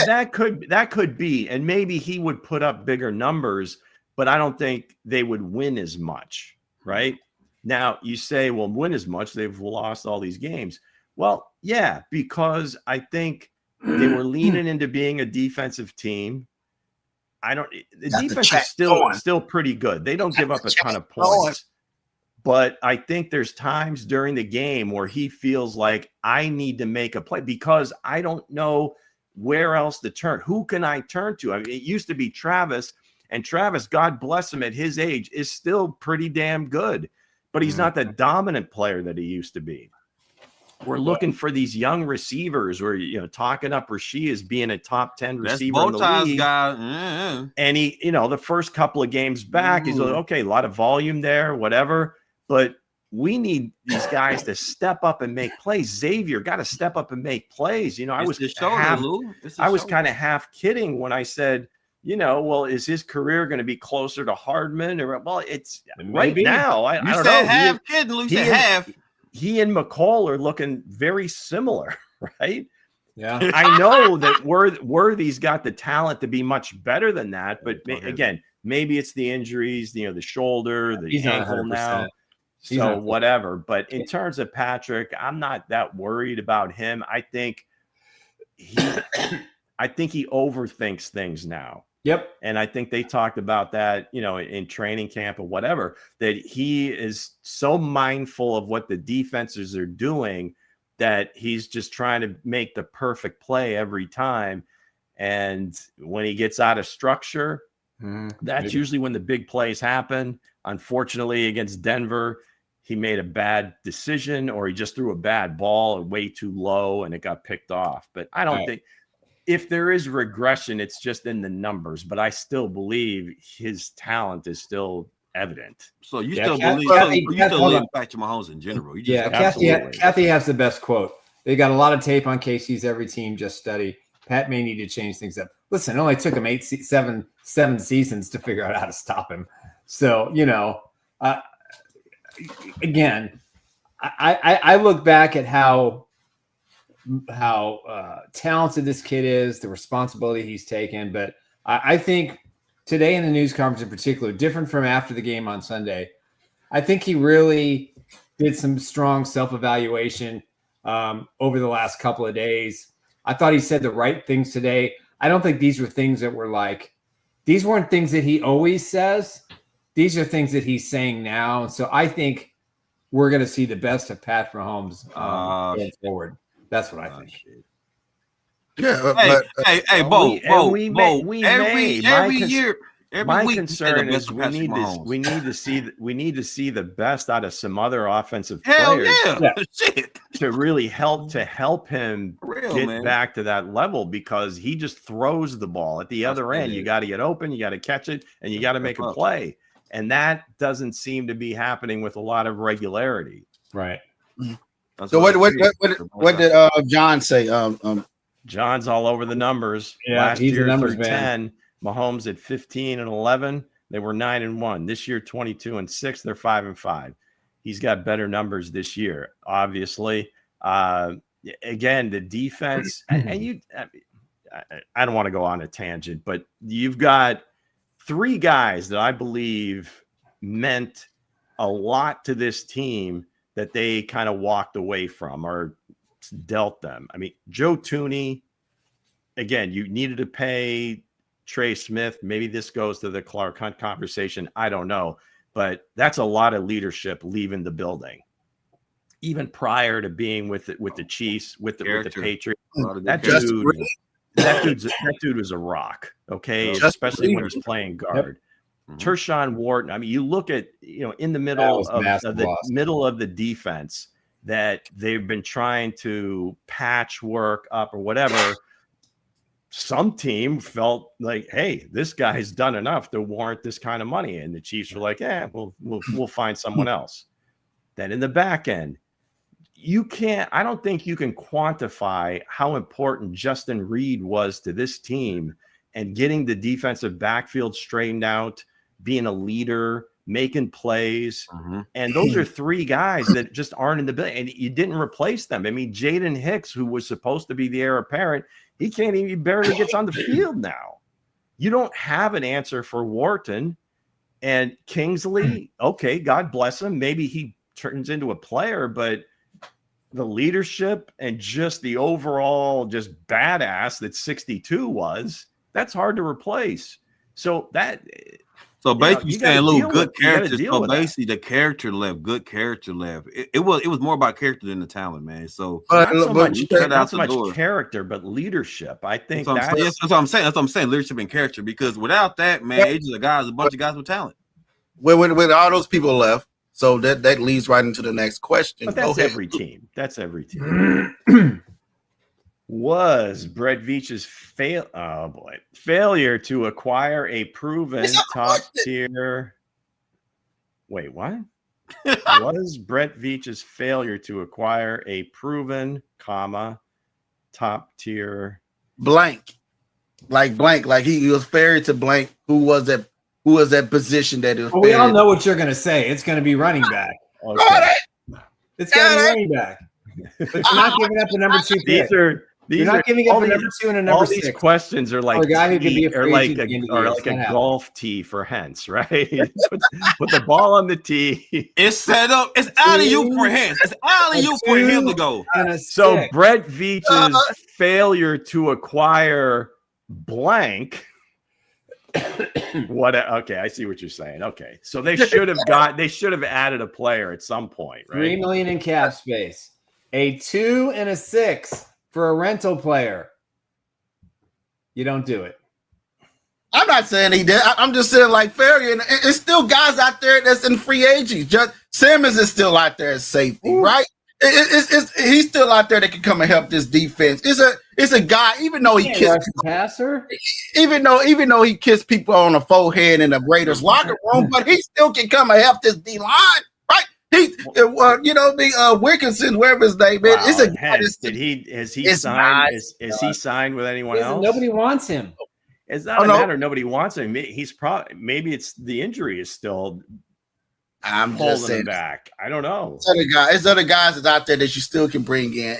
That could be, and maybe he would put up bigger numbers, but I don't think they would win as much, right? Now, you say, well, win as much. They've lost all these games. Well, yeah, because I think they were leaning into being a defensive team. The defense is still pretty good. They don't give up a ton of points. But I think there's times during the game where he feels like I need to make a play because I don't know where else to turn. Who can I turn to? I mean, it used to be Travis, and Travis, God bless him at his age, is still pretty damn good. But he's not the dominant player that he used to be. We're looking for these young receivers. We're talking up Rasheed as being a top 10 That's receiver in the BowTie's league. guy. And he, the first couple of games back, he's like, okay, a lot of volume there, whatever. But we need these guys to step up and make plays. Xavier got to step up and make plays. I was kind of half kidding when I said, well, is his career going to be closer to Hardman? Or it's right now. I don't know. Half kidding, Lou. You said half. He and McCall are looking very similar, right? Yeah. I know that Worthy's got the talent to be much better than that, but again, maybe it's the injuries, the shoulder, the ankle now. So whatever. But in terms of Patrick, I'm not that worried about him. I think he overthinks things now. Yep. And I think they talked about that, in training camp or whatever, that he is so mindful of what the defenses are doing that he's just trying to make the perfect play every time. And when he gets out of structure, that's usually when the big plays happen. Unfortunately, against Denver, he made a bad decision, or he just threw a bad ball way too low and it got picked off. But I don't think if there is regression, it's just in the numbers. But I still believe his talent is still evident. So you still believe Patrick Mahomes in general? Kathy has the best quote. They got a lot of tape on KC's every team. Just study. Pat may need to change things up. Listen, it only took him 7 seasons to figure out how to stop him. So, again, I look back at how talented this kid is, the responsibility he's taken. But I think today in the news conference in particular, different from after the game on Sunday, I think he really did some strong self-evaluation over the last couple of days. I thought he said the right things today. I don't think these were things that were these weren't things that he always says. These are things that he's saying now. And so I think we're going to see the best of Pat Mahomes going forward. That's what I think. Yeah. Hey, Bo. Every year. My concern is we need to see the best out of some other offensive players to really help him get back to that level, because he just throws the ball at the other end. You got to get open, you got to catch it, and you got to make a play. And that doesn't seem to be happening with a lot of regularity. Right. So what did John say? John's all over the numbers. Yeah, last he's year the numbers through man. 10. Mahomes at 15 and 11. They were 9-1. This year, 22 and 6. They're 5-5. He's got better numbers this year, obviously. Again, the defense, and I don't want to go on a tangent, but you've got 3 guys that I believe meant a lot to this team that they kind of walked away from or dealt them. I mean, Joe Tooney, again, you needed to pay Trey Smith. Maybe this goes to the Clark Hunt conversation. I don't know, but that's a lot of leadership leaving the building. Even prior to being with the Chiefs, with the Patriots, that dude was a rock. Okay, especially when he's playing guard. Yep. Tershawn Wharton. I mean, you look at in the middle of the defense that they've been trying to patchwork up or whatever. Some team felt like, hey, this guy's done enough to warrant this kind of money, and the Chiefs were like, we'll find someone else. Then in the back end, I don't think you can quantify how important Justin Reid was to this team and getting the defensive backfield straightened out, being a leader, making plays. And those are 3 guys that just aren't in the building, and you didn't replace them. I mean, Jaden Hicks, who was supposed to be the heir apparent, he barely gets on the field now. You don't have an answer for Wharton. And Kingsley, okay, God bless him. Maybe he turns into a player, but the leadership and just the overall just badass that 62 was, that's hard to replace. So basically, saying Lou, good character. So basically, the character left. Good character left. It was more about character than the talent, man. So not so much character, but leadership. I think that's what I'm saying. That's what I'm saying. Leadership and character. Because without that, man, it's just a bunch of guys with talent. When all those people left, So that leads right into the next question. But that's every team. That's every team. Was Brett Veach's failure to acquire a proven top tier? Wait, what? Was Brett Veach's failure to acquire a proven, top tier blank, like he was fair to blank? Who was that position that is? Well, we all know what you're going to say. It's going to be running back. Okay. It's going to be running back. But you're not giving up the number 2 pick. You're not giving up a number 2 and a number 6. These questions are like a guy who could be like a golf tee for Hense, right? put the ball on the tee. It's set up. It's alley-oop for Hense. It's alley-oop for him to go. So Brett Veach's failure to acquire blank. Okay, I see what you're saying. Okay, so they should have added a player at some point, right? $3 million in cap space, a 2 and a 6 for a rental player. You don't do it. I'm not saying he did. I'm just saying like Ferry, and it's still guys out there that's in free agents. Just Simmons is still out there as safety, right? He's still out there that can come and help this defense. It's a guy, even though he kissed passer, even though he kissed people on the forehead in the Raiders locker room, but he still can come and help this D line, right? Wilkinson, wherever his name is, it's a guy. Has he signed with anyone else? Nobody wants him. It's not a matter. Nobody wants him. He's probably it's the injury is still. I'm holding just saying him back. I don't know. It's other guys that's out there that you still can bring in.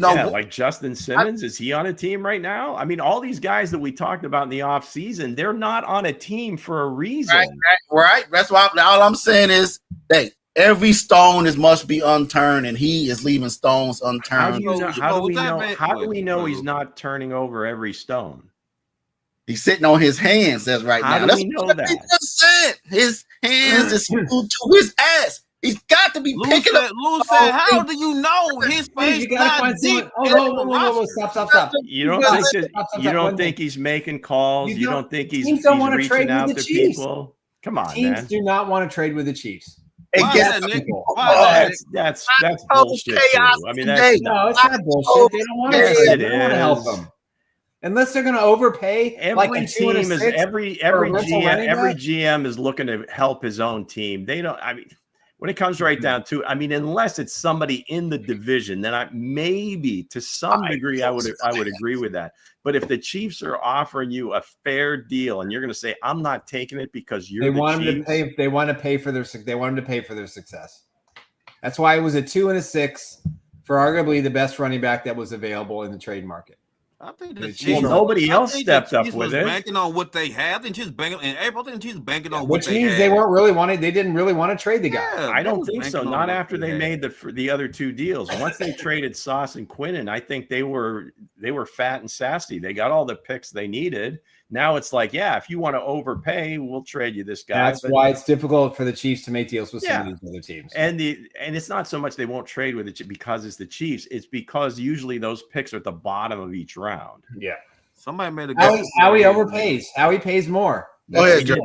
Like Justin Simmons. Is he on a team right now? I mean, all these guys that we talked about in the offseason, they're not on a team for a reason. Right. That's why all I'm saying is, every stone must be unturned, and he is leaving stones unturned. How do we know he's not turning over every stone? He's sitting on his hands as right now. That's we know what that? He just said. His hands is screwed to his ass. He's got to be picking up. Lou said, how do you know his face not deep? Stop. You don't think he's making calls? You don't think he's reaching out to people? Come on, teams man. do not want to trade with the Chiefs. That's bullshit too. I mean, it's not bullshit. They don't want to help them. Unless they're going to overpay, every GM is looking to help his own team. They don't. I mean, when it comes right down to, unless it's somebody in the division, then maybe to some degree I would agree with that. But if the Chiefs are offering you a fair deal and you're going to say I'm not taking it because they want them to pay, they want to pay for their success. That's why it was a 2 and a 6 for arguably the best running back that was available in the trade market. I think nobody else stepped up with it. Banking on what they have, and just banking in April. I think she's banking on which means they weren't really wanting. They didn't really want to trade the guy. Yeah, I don't think so. Not after they made the other 2 deals. Once they traded Sauce and Quinnen, I think they were fat and sassy. They got all the picks they needed. Now it's like, if you want to overpay, we'll trade you this guy. That's why it's difficult for the Chiefs to make deals with some of these other teams. And it's not so much they won't trade with it because it's the Chiefs. It's because usually those picks are at the bottom of each round. Yeah. Somebody made a Howie overpays. Howie pays more. Go ahead, Joe.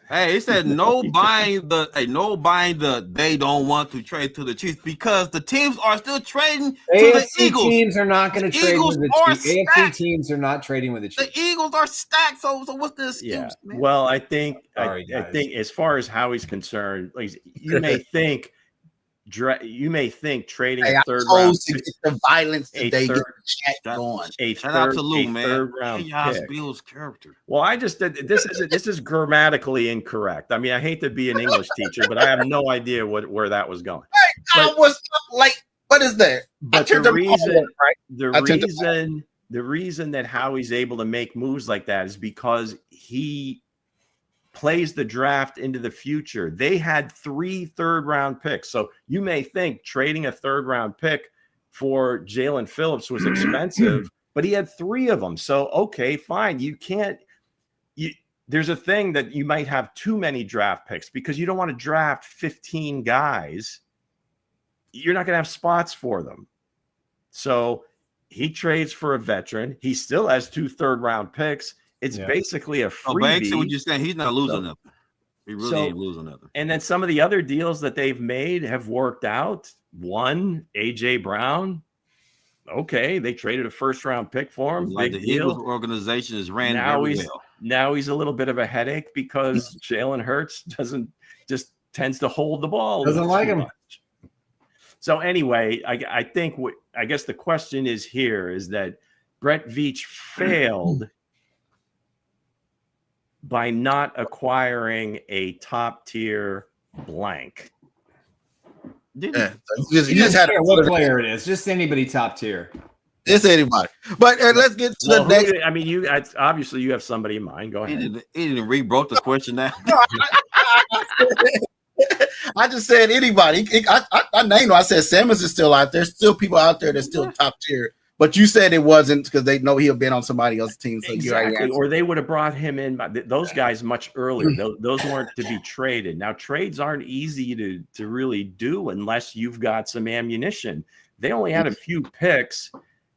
Hey, he said no buying the they don't want to trade to the Chiefs because the teams are still trading to the Eagles. Teams are not going to trade with the Chiefs. AFC teams are not trading with the Chiefs. The Eagles are stacked. So what's the excuse? Yeah. Well, I think as far as Howie's concerned, you may think trading a third round pick, the violence that they get going. Third round pick. Bill's character. Well, this is grammatically incorrect. I mean, I hate to be an English teacher, but I have no idea where that was going. What is that? But the reason that Howie's able to make moves like that is because he plays the draft into the future. They had 3 third-round picks. So you may think trading a third-round pick for Jalen Phillips was expensive, but he had 3 of them. So, okay, fine. There's a thing that you might have too many draft picks because you don't want to draft 15 guys. You're not going to have spots for them. So he trades for a veteran. He still has 2 third-round picks. It's basically a freebie. So what you're saying, he's not losing them. We really So- ain't losing nothing. And then some of the other deals that they've made have worked out. One, AJ Brown. Okay, they traded a first-round pick for him. Like Big the deal. Eagles organization is ran Now very he's well. now he's a little bit of a headache because Jalen Hurts tends to hold the ball. a Doesn't little like too him. much. So anyway, I think I guess the question is here is that Brett Veach failed by not acquiring a top tier blank. Yeah. You You just just had care what player it is. Just anybody top tier. it's anybody. But let's get to Well, the next. obviously you have somebody in mind. Go ahead. He didn't re-broke the question now. I just said anybody. I named. I said Simmons is still out there. Still people out there that's still top tier. But you said it wasn't because they know he'll been on somebody else's team. So you already Exactly, answered. or they would have brought him in. Those guys much earlier. Those weren't to be traded. Now trades aren't easy to really do unless you've got some ammunition. They only had a few picks.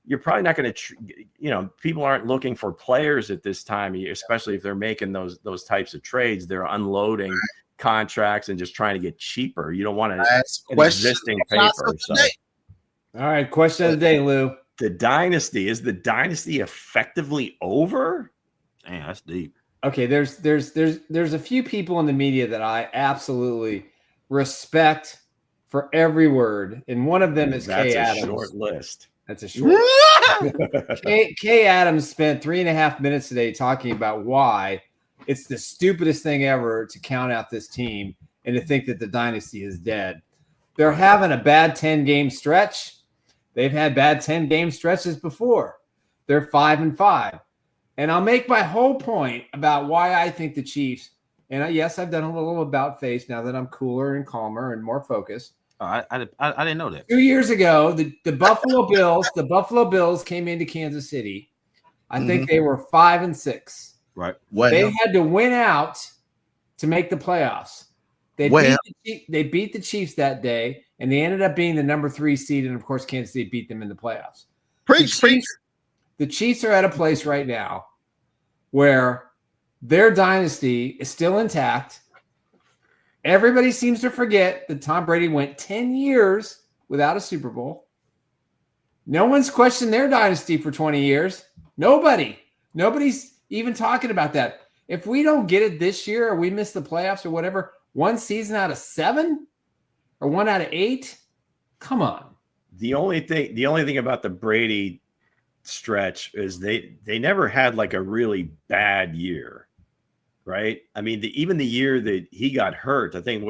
You're probably not going to, people aren't looking for players at this time, especially if they're making those types of trades. They're unloading contracts and just trying to get cheaper. You don't want an existing paper. So. All right, question of the day, Lou. Is the dynasty effectively over? Damn, that's deep. Okay, there's a few people in the media that I absolutely respect for every word, and one of them is That's Kay a Adams. short list. That's a short. Kay Adams spent 3.5 minutes today talking about why it's the stupidest thing ever to count out this team and to think that the dynasty is dead. They're having a bad 10-game stretch. They've had bad 10-game stretches before. They're 5-5. And I'll make my whole point about why I think the Chiefs, and yes, I've done a little about face now that I'm cooler and calmer and more focused. I didn't know that. 2 years ago, the Buffalo Bills came into Kansas City. I think they were 5-6. Right. They had to win out to make the playoffs. They beat the Chiefs that day, and they ended up being the number 3 seed. And of course, Kansas City beat them in the playoffs. Preach. The Chiefs are at a place right now where their dynasty is still intact. Everybody seems to forget that Tom Brady went 10 years without a Super Bowl. No one's questioned their dynasty for 20 years. Nobody's even talking about that. If we don't get it this year or we miss the playoffs or whatever, 1 season out of 7 or 1 out of 8, come on. The only thing about the Brady stretch is they never had like a really bad year. Right. I mean, even the year that he got hurt, I think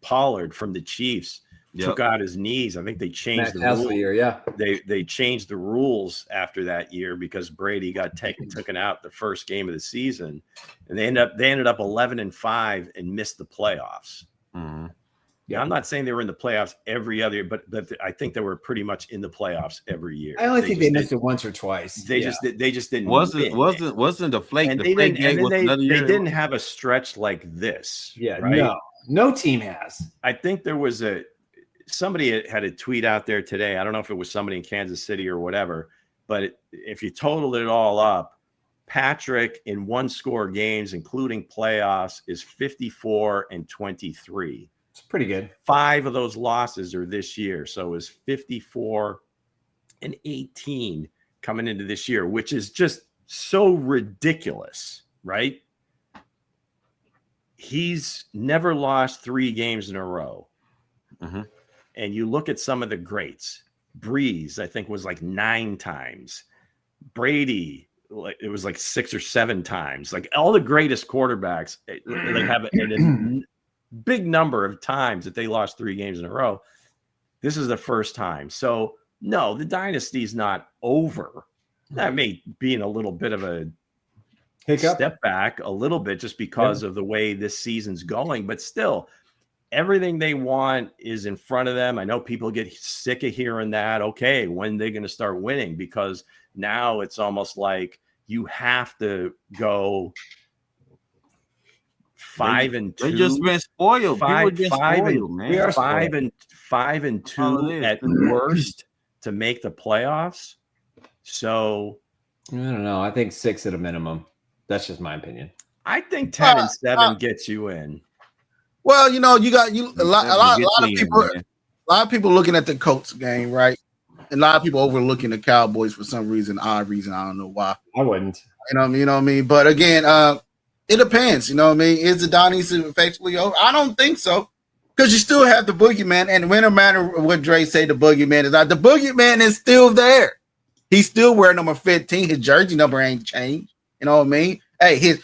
Pollard from the Chiefs took out his knees. I think they changed the rules. Year, yeah. They changed the rules after that year because Brady got taken out the first game of the season, and they ended up 11-5 and missed the playoffs. Mm-hmm. Yeah, I'm not saying they were in the playoffs every other year, but I think they were pretty much in the playoffs every year. I only think they missed it once or twice. They just didn't. Wasn't the flake? And the flake game was another year. They didn't have a stretch like this. Yeah, right? No team has. I think there was somebody had a tweet out there today. I don't know if it was somebody in Kansas City or whatever, but if you totaled it all up, Patrick in 1-score games, including playoffs, is 54-23. It's pretty good. 5 of those losses are this year. So it was 54-18 coming into this year, which is just so ridiculous, right? He's never lost 3 games in a row. Mm-hmm. And you look at some of the greats. Breeze, I think, was like 9 times. Brady, it was like 6 or 7 times. Like all the greatest quarterbacks, they have a big number of times that they lost 3 games in a row. This is the first time. So no, the dynasty's not over. That may be in a little bit of a hiccup, step back a little bit just because of the way this season's going, but still everything they want is in front of them. I know people get sick of hearing that. Okay, when they're going to start winning, because now it's almost like you have to go 5-2. They just been spoiled. Five, People five, spoiled, and, man. we are 5-2 at worst to make the playoffs. So I don't know. I think 6 at a minimum. That's just my opinion. I think 10-7 gets you in. Well, you know, a lot of people looking at the Colts game, right? And a lot of people overlooking the Cowboys for some reason, odd reason. I don't know why. I wouldn't. You know what I mean? But again, it depends. You know what I mean? Is the dynasty effectively over? I don't think so. Because you still have the boogeyman, and no matter what Dre say, the boogeyman is out. The boogeyman is still there. He's still wearing number 15. His jersey number ain't changed. You know what I mean? Hey, his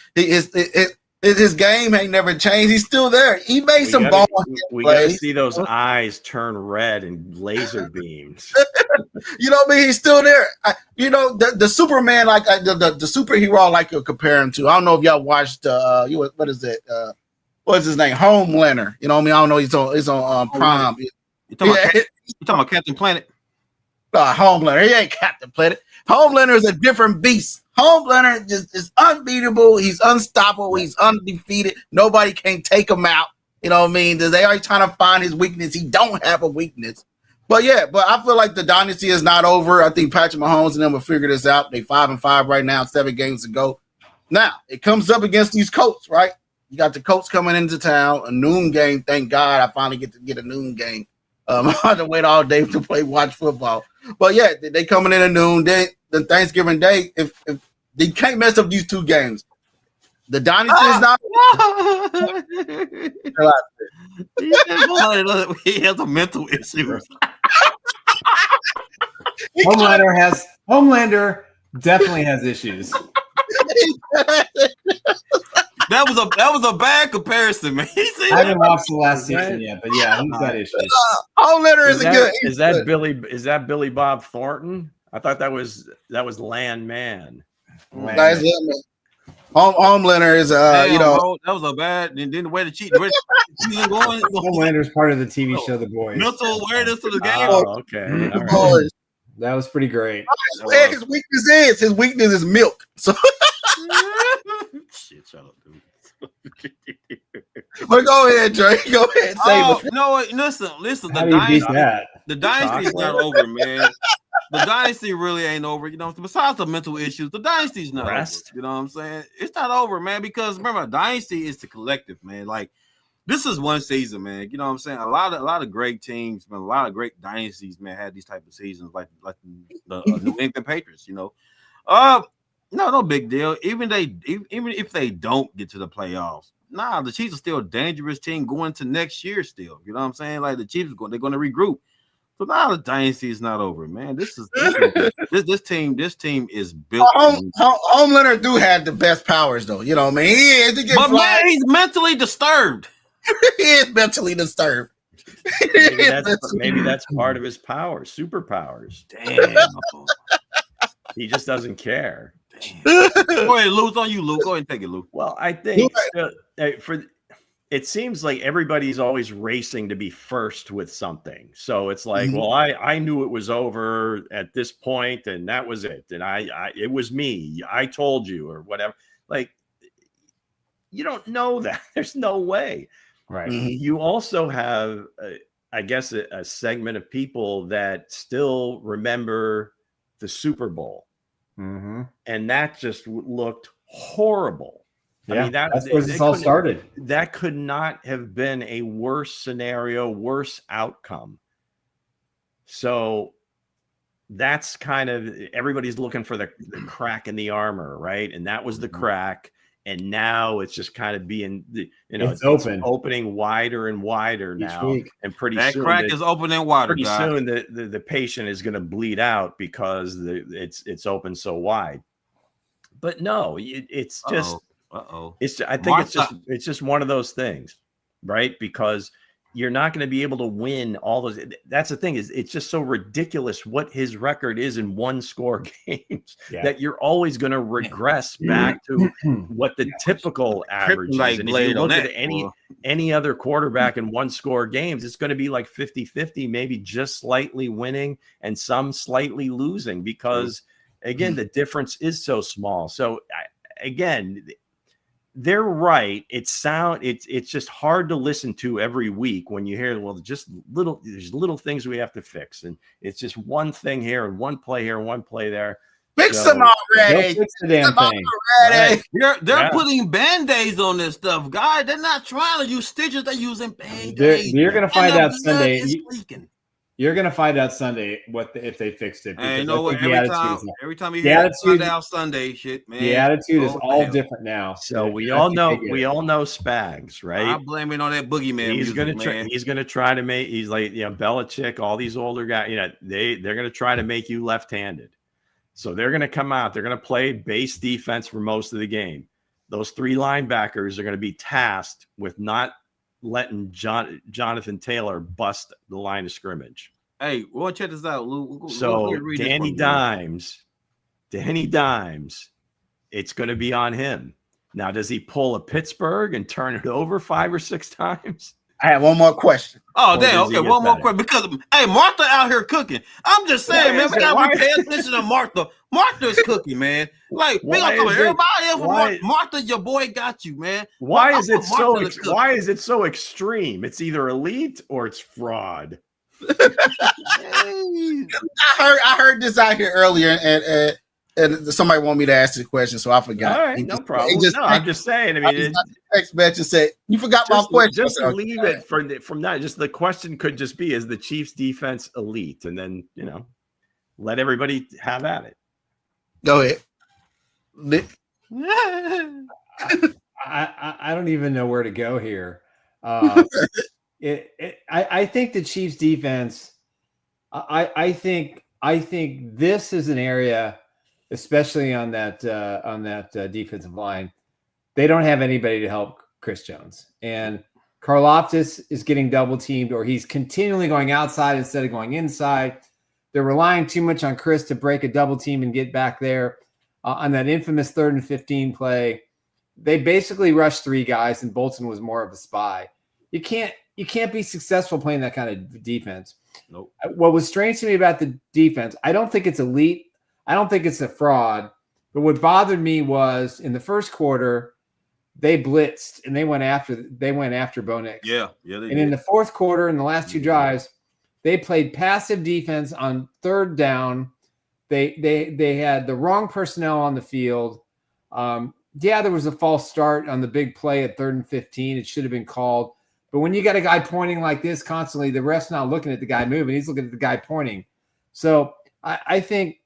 game ain't never changed. He's still there. He made some ball. We got to see those eyes turn red and laser beams. You know what I mean? He's still there. The Superman, like the superhero, I like to compare him to. I don't know if y'all watched. What is it? What's his name? Homelander. You know what I mean? I don't know. He's on Prime. You talking about Captain Planet? Homelander. He ain't Captain Planet. Homelander is a different beast. Homelander is unbeatable. He's unstoppable. He's undefeated. Nobody can take him out. You know what I mean? They are trying to find his weakness. He don't have a weakness. But I feel like the dynasty is not over. I think Patrick Mahomes and them will figure this out. They 5-5 right now, 7 games to go. Now it comes up against these Colts, right? You got the Colts coming into town, a noon game. Thank God I finally get to get a noon game. I had to wait all day to watch football. But yeah, they coming in at noon. Then the Thanksgiving Day, if they can't mess up these 2 games, the dynasty is not. He has a mental issue. Homelander definitely has issues. That was a bad comparison, man. I haven't watched the last season yet, but yeah, he's got issues. Homelander is good. Is that Billy Bob Thornton? I thought that was Landman. Homelander is that was a bad. And then the way the season going. Homelander is part of the TV show The Boys. Mental awareness of the game. Oh, okay. All right. That was pretty great. And his weakness is milk. So shit, shut up, dude. But go ahead, Dre. Go ahead. No, listen. How do you beat that? The dynasty is not over, man. The dynasty really ain't over. You know, besides the mental issues, the dynasty's not over. You know what I'm saying? It's not over, man, because remember, a dynasty is the collective, man. Like, this is one season, man. You know what I'm saying? A lot of great teams, man, a lot of great dynasties, man, had these type of seasons, like the New England Patriots, you know. No big deal. Even if they don't get to the playoffs, the Chiefs are still a dangerous team going to next year still. You know what I'm saying? Like, the Chiefs they're going to regroup. So now the dynasty is not over, man. This team is built. Homelander do have the best powers, though. You know what I mean? Man, he's mentally disturbed. He is mentally disturbed. Maybe that's part of his power, superpowers. Damn. He just doesn't care. Go ahead, Lou. It's on you, Lou. Go ahead and take it, Lou. Well, I think it seems like everybody's always racing to be first with something. So it's like, well, I knew it was over at this point, and that was it. And it was me. I told you, or whatever. Like, you don't know that. There's no way. Right. You also have, I guess, a segment of people that still remember the Super Bowl. Mm-hmm. And that just looked horrible. Yeah, I mean, that's where this all started. That could not have been a worse scenario, worse outcome. So that's kind of, everybody's looking for the crack in the armor, right? And that was the crack. And now it's just kind of being, it's opening wider and wider now. And pretty soon that crack is opening wider. Pretty soon the patient is going to bleed out because it's open so wide. But no, it's just. It's just one of those things, right? Because you're not going to be able to win all those. That's the thing, is it's just so ridiculous what his record is in 1-score games that you're always going to regress back to what the typical average is. And if you look at any other quarterback in 1-score games, it's going to be like 50-50, maybe just slightly winning and some slightly losing, because again, the difference is so small. So again, they're right. It's just hard to listen to every week when you hear, there's little things we have to fix. And it's just one thing here and one play here and one play there. Fix So, them already. Go fix the damn thing. Already. They're Yeah. putting band-aids on this stuff, guys. They're not trying to use stitches. They're using band-aids. You're gonna find And the out Sunday. blood is leaking. You're gonna find out Sunday if they fixed it. And you because know I what? think the Every time you the hear attitude- Sunday shit, man. the attitude is oh, all damn. different now. So And we I all think know they get it. Spags, right? I'm blaming on that boogeyman. He's music, gonna man. he's gonna try to make he's like Belichick, all these older guys, they're gonna try to make you left-handed. So they're gonna come out, they're gonna play base defense for most of the game. Those three linebackers are gonna be tasked with not letting Jonathan Taylor bust the line of scrimmage. Hey, we'll check this out, Lou. So Danny Dimes, it's going to be on him. Now, does he pull a Pittsburgh and turn it over 5 or 6 times? I have one more question. Oh, Or damn. does he Okay, get one more better? question. Because, hey, Martha out here cooking. I'm just saying, Why man, is we it- got why- to pay attention to Martha. Martha's cooking, man. Like, we Why gonna talk is about it- everybody else. why- Martha, your boy got you, man. Why I is it want so? Martha to cook. Why is it so extreme? It's either elite or it's fraud. Hey. I heard this out here earlier, and somebody wanted me to ask this question, so I forgot. All right, He no just- problem. he just No, I'm just saying. I mean, text message and said, "You forgot my question." just I said, leave "Okay." it from that. Just the question could just be: is the Chiefs' defense elite? And then let everybody have at it. Go ahead. Nick. I don't even know where to go here. I think the Chiefs defense. I think this is an area, especially on that defensive line. They don't have anybody to help Chris Jones, and Karlaftis is getting double teamed, or he's continually going outside instead of going inside. They're relying too much on Chris to break a double team and get back there on that infamous 3rd and 15 play. They basically rushed 3 guys, and Bolton was more of a spy. You can't be successful playing that kind of defense. Nope. What was strange to me about the defense, I don't think it's elite. I don't think it's a fraud. But what bothered me was in the first quarter, they blitzed and they went after Bo Nix. Yeah, they And did. in the fourth quarter, in the last 2 drives, they played passive defense on 3rd down. They had the wrong personnel on the field. There was a false start on the big play at 3rd and 15. It should have been called. But when you got a guy pointing like this constantly, the ref's not looking at the guy moving. He's looking at the guy pointing. So I think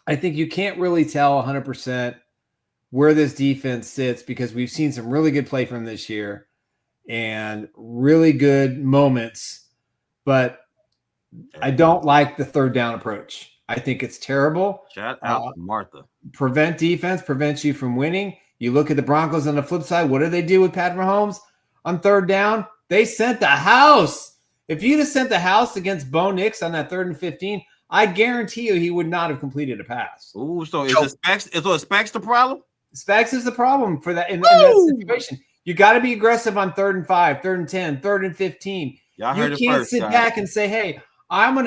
you can't really tell 100% where this defense sits, because we've seen some really good play from this year and really good moments. But I don't like the 3rd down approach. I think it's terrible. Shout out to Martha. Prevent defense prevents you from winning. You look at the Broncos on the flip side. What do they do with Patrick Mahomes on 3rd down? They sent the house. If you'd have sent the house against Bo Nix on that 3rd and 15, I guarantee you he would not have completed a pass. Ooh, so is Spags the problem? Spags is the problem for that in that situation. You got to be aggressive on 3rd and 5, 3rd and 10, 3rd and 15. Y'all You heard it can't first, sit guys. back and say, "Hey, I'm going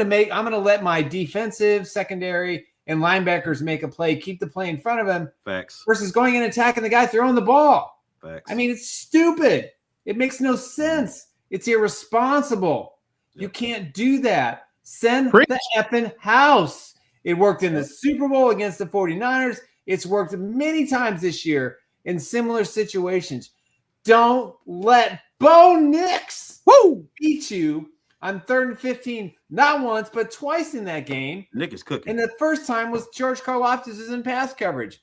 to let my defensive, secondary, and linebackers make a play, keep the play in front of them," Facts. versus going and attacking the guy throwing the ball. Facts. I mean, it's stupid. It makes no sense. It's irresponsible. You can't do that. Send the effing house. It worked in the Super Bowl against the 49ers. It's worked many times this year in similar situations. Don't let Bo Nix beat you on 3rd and 15, not once, but twice in that game. Nick is cooking. And the first time was George Karlaftis is in pass coverage.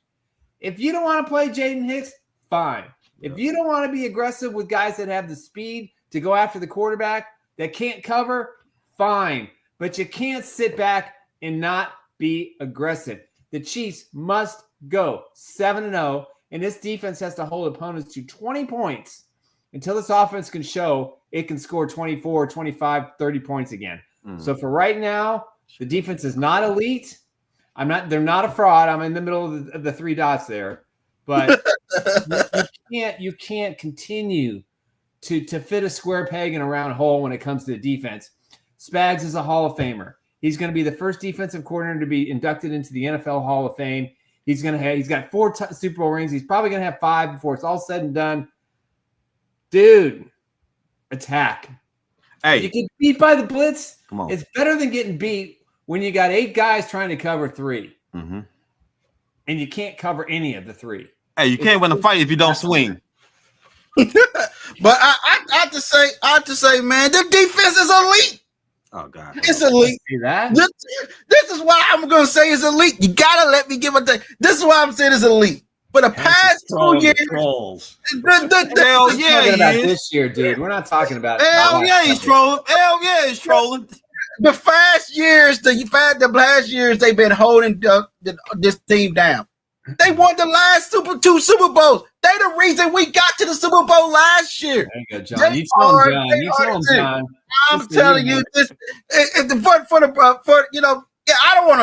If you don't want to play Jaden Hicks, fine. If you don't want to be aggressive with guys that have the speed to go after the quarterback that can't cover, fine. But you can't sit back and not be aggressive. The Chiefs must go 7-0, and this defense has to hold opponents to 20 points until this offense can show it can score 24, 25, 30 points again. So for right now, the defense is not elite. They're not a fraud. I'm in the middle of the 3 dots there. But you can't continue to fit a square peg in a round hole when it comes to the defense. Spags is a Hall of Famer. He's going to be the first defensive coordinator to be inducted into the NFL Hall of Fame. He's got 4 Super Bowl rings. He's probably going to have 5 before it's all said and done. Dude, attack. Hey, You get beat by the blitz. come on. It's better than getting beat when you got 8 guys trying to cover 3. Mm-hmm. And you can't cover any of the three. Hey, you can't win a fight if you don't swing. But I have to say, man, the defense is elite. Oh God, It's elite. See that? This is why I'm gonna say it's elite. You gotta let me give a thing. This is why I'm saying it's elite. For the past 2 years, hell yeah, talking about he is. this year, dude. We're not talking about. Hell yeah, he's trolling. Hell yeah, he's trolling. the last years, they've been holding this team down. They won the last two Super Bowls. They the reason we got to the Super Bowl last year. There you go, John. You tell him, John. You tell him, John. I'm telling you this. I don't want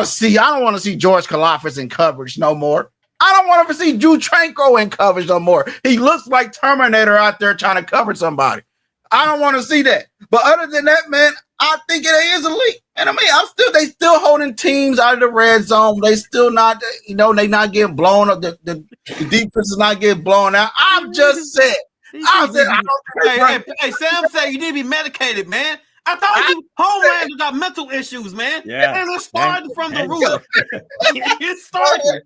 to see George Kalafis in coverage no more. I don't want to see Drew Tranquil in coverage no more. He looks like Terminator out there trying to cover somebody. I don't want to see that. But other than that, man, I think it is elite. And I mean, they still holding teams out of the red zone. They still not, they not getting blown up. The defense is not getting blown out. I'm just saying. Hey, Sam said you need to be medicated, man. I thought you Homelander got mental issues, man. Yeah. And it started from the root. It started.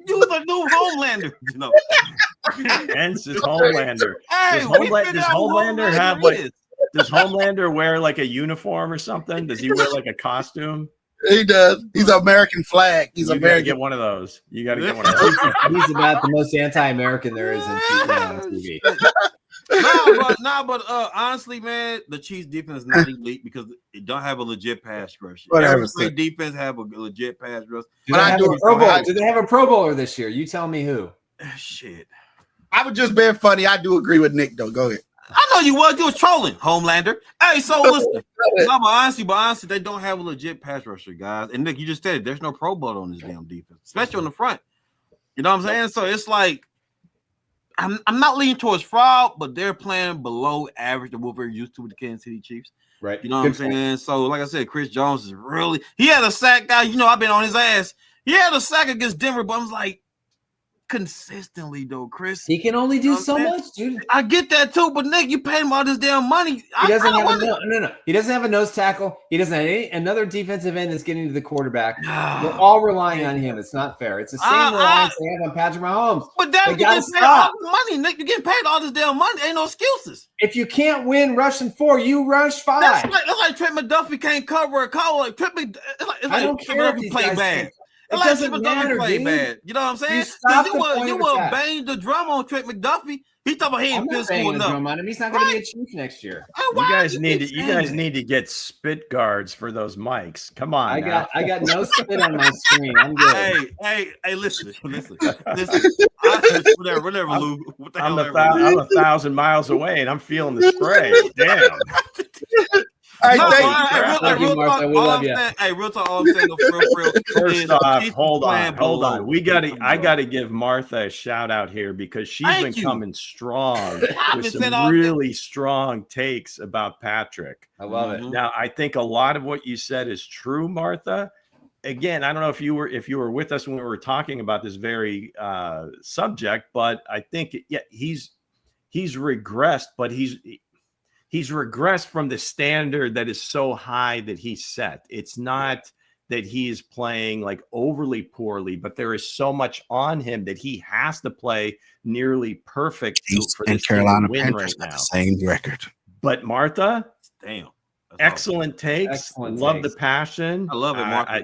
You was a new Homelander, you know. Hence is Homelander. Hey, Does Homelander have like? Does Homelander wear like a uniform or something? Does he wear like a costume? He does. He's an American flag. He's you American. Gotta get one of those. You got to get one of those. He's about the most anti-American there is in TV. But honestly, man, the Chiefs defense is not elite because they don't have a legit pass rush. Whatever. Every defense have a legit pass rush. Do they have a Pro Bowler this year? You tell me who. Shit. I was just being funny. I do agree with Nick, though. Go ahead. I know you was trolling, Homelander. Hey, so listen. But honestly, they don't have a legit pass rusher, guys. And Nick, you just said it, there's no Pro Bowl on this damn defense, especially on the front. You know what I'm saying? So it's like I'm not leaning towards fraud, but they're playing below average of what we're used to with the Kansas City Chiefs. Right. You know what I'm saying? So, like I said, Chris Jones is really he had a sack, guy. You know, I've been on his ass. He had a sack against Denver, but I was like, consistently though, Chris. He can only do so much, dude. I get that too, but Nick, you pay him all this damn money. He doesn't have He doesn't have a nose tackle. He doesn't have another defensive end that's getting to the quarterback. We're all relying on him. It's not fair. It's the same reliance they have on Patrick Mahomes. But that you getting paid all this money, Nick. You're getting paid all this damn money. Ain't no excuses. If you can't win rushing 4, you rush 5. That's like Trent McDuffie can't cover a call. Like Trent I don't care if he play bad. It doesn't matter, dude. Bad. You know what I'm saying? You will bang the drum on Trent McDuffie. He's talking about he ain't physical enough. He's not going to be a Chief next year. You guys need to get spit guards for those mics. Come on. I got no spit on my screen. I'm good. Hey, listen. Whatever, Lou. What the hell? I'm 1,000 miles away and I'm feeling the spray. Damn. Real talk. All I'm saying, real. First off, hold on. I gotta give Martha a shout out here because she's been coming strong with some really strong takes about Patrick. I love it. Now, I think a lot of what you said is true, Martha. Again, I don't know if you were with us when we were talking about this very subject, but I think he's regressed, but he's regressed from the standard that is so high that he set. It's not that he is playing like overly poorly, but there is so much on him that he has to play nearly perfect for this Carolina win right now. Same record. But Martha, damn, excellent takes. Love the passion. I love it, Martha.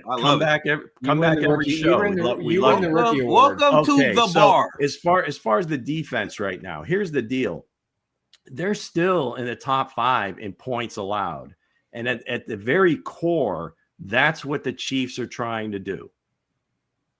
Come back every show. We love it. Welcome to the bar. As far as the defense right now, here's the deal. They're still in the top 5 in points allowed. And at the very core, that's what the Chiefs are trying to do.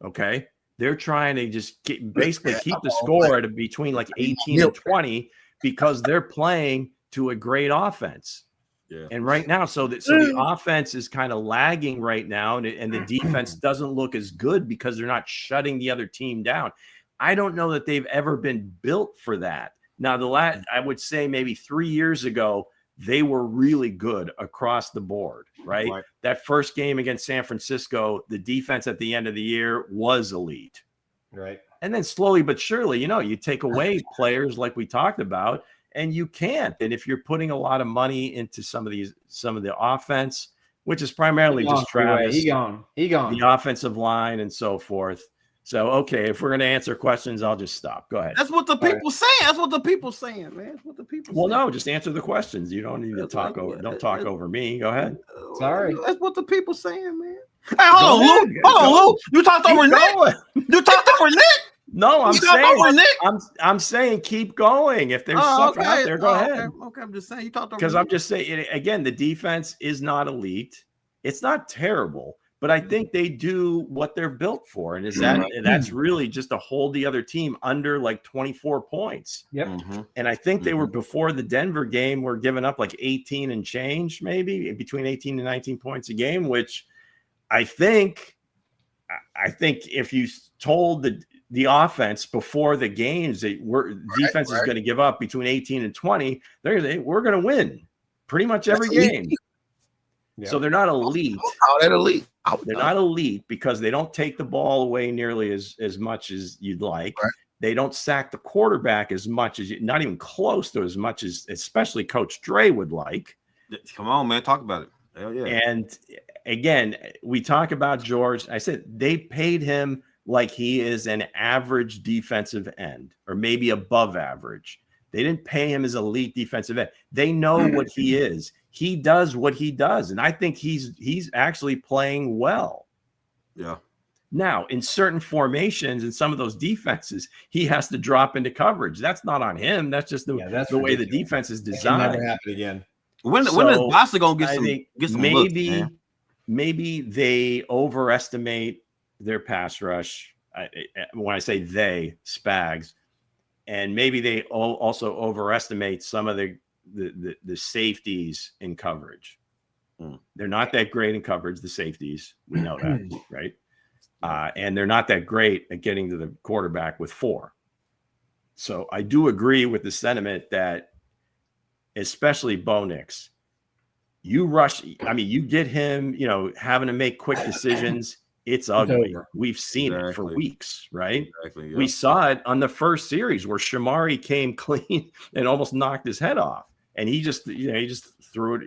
Okay? They're trying to just basically keep the score at between like 18 and 20 because they're playing to a great offense. Yeah. And right now, so the offense is kind of lagging right now, and the defense doesn't look as good because they're not shutting the other team down. I don't know that they've ever been built for that. Now, I would say maybe 3 years ago, they were really good across the board, right? That first game against San Francisco, the defense at the end of the year was elite. Right. And then slowly but surely, you take away players like we talked about, and you can't. And if you're putting a lot of money into some of the offense, which is primarily just Travis, He gone. the offensive line, and so forth. So, okay, if we're going to answer questions, I'll just stop. Go ahead. That's what the people saying. That's what the people saying, man. That's what the people saying. No, just answer the questions. You don't need to talk over. Don't talk over me. Go ahead. Sorry. That's what the people saying, man. Hey, hold on, Lou. Hold on, Lou. You talked over Nick. You talked over Nick. No, I'm You talked over Nick. I'm saying keep going. If there's stuff out there, go ahead. Okay, I'm just saying you talked over. Because I'm just saying again, the defense is not elite. It's not terrible, but I think they do what they're built for, and that's really just to hold the other team under like 24 points. Yep. And I think they were before the Denver game were giving up like 18 and change, maybe between 18 and 19 points a game, which I think if you told the offense before the games that defense is going to give up between 18 and 20, we're going to win pretty much every game. Yeah. So they're not elite. They're elite. They're not elite because they don't take the ball away nearly as much as you'd like. Right. They don't sack the quarterback as much as not even close to as much as especially Coach Dre would like. Come on, man, talk about it. Hell yeah. And again, we talk about George. I said they paid him like he is an average defensive end or maybe above average. They didn't pay him as elite defensive end. They know what he is. He does what he does, and I think he's actually playing well. Yeah. Now, in certain formations and some of those defenses, he has to drop into coverage. That's not on him. That's just the way the defense is designed. That can never happen again. When is Bossa gonna get some looks, maybe they overestimate their pass rush. When I say they, Spags, and maybe they also overestimate some of the safeties in coverage. They're not that great in coverage, the safeties. We know that, right? And they're not that great at getting to the quarterback with 4. So I do agree with the sentiment that, especially Bo Nix, you rush. I mean, you get him, having to make quick decisions. It's ugly. We've seen it for weeks, right? Exactly, yeah. We saw it on the first series where Shamari came clean and almost knocked his head off. And he just threw it.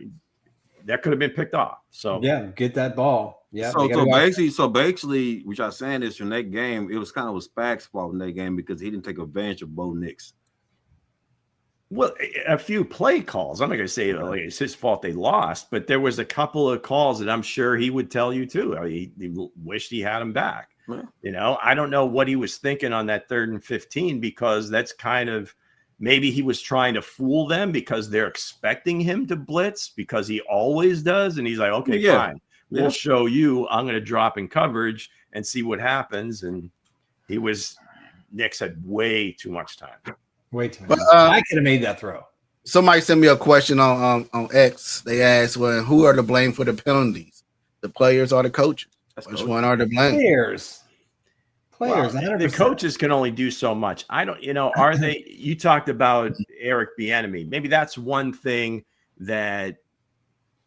That could have been picked off. So yeah, get that ball. Yeah. So basically, which I'm saying is from that game, it was kind of a Spags' fault in that game because he didn't take advantage of Bo Nix. Well, a few play calls. I'm not going to say like it's his fault they lost, but there was a couple of calls that I'm sure he would tell you too. He wished he had him back. Yeah. I don't know what he was thinking on that 3rd and 15 because that's kind of. Maybe he was trying to fool them because they're expecting him to blitz because he always does. And he's like, okay, fine. We'll show you. I'm going to drop in coverage and see what happens. And Nix had way too much time. Way too much. I could have made that throw. Somebody sent me a question on X. They asked, well, who are to blame for the penalties? The players or the coaches? Which one are to blame? Players. Well, the coaches can only do so much. I don't, are they? You talked about Eric Bieniemy. Maybe that's one thing that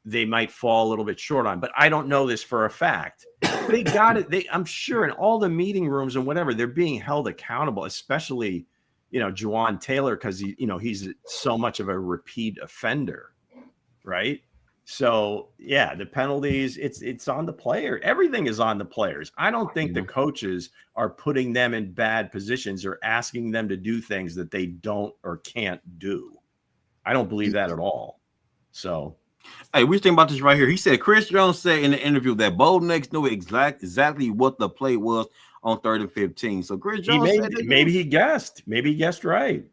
they might fall a little bit short on, but I don't know this for a fact. They got it. I'm sure in all the meeting rooms and whatever, they're being held accountable, especially, Juwan Taylor, because he's so much of a repeat offender, right? So yeah, the penalties, it's on the player. Everything is on the players. I don't think the coaches are putting them in bad positions or asking them to do things that they don't or can't do. I don't believe that at all. So, hey, we're thinking about this right here. He said Chris Jones said in the interview that Bo Nix knew exactly what the play was on 3rd and 15. So Chris Jones maybe he guessed. Maybe he guessed right.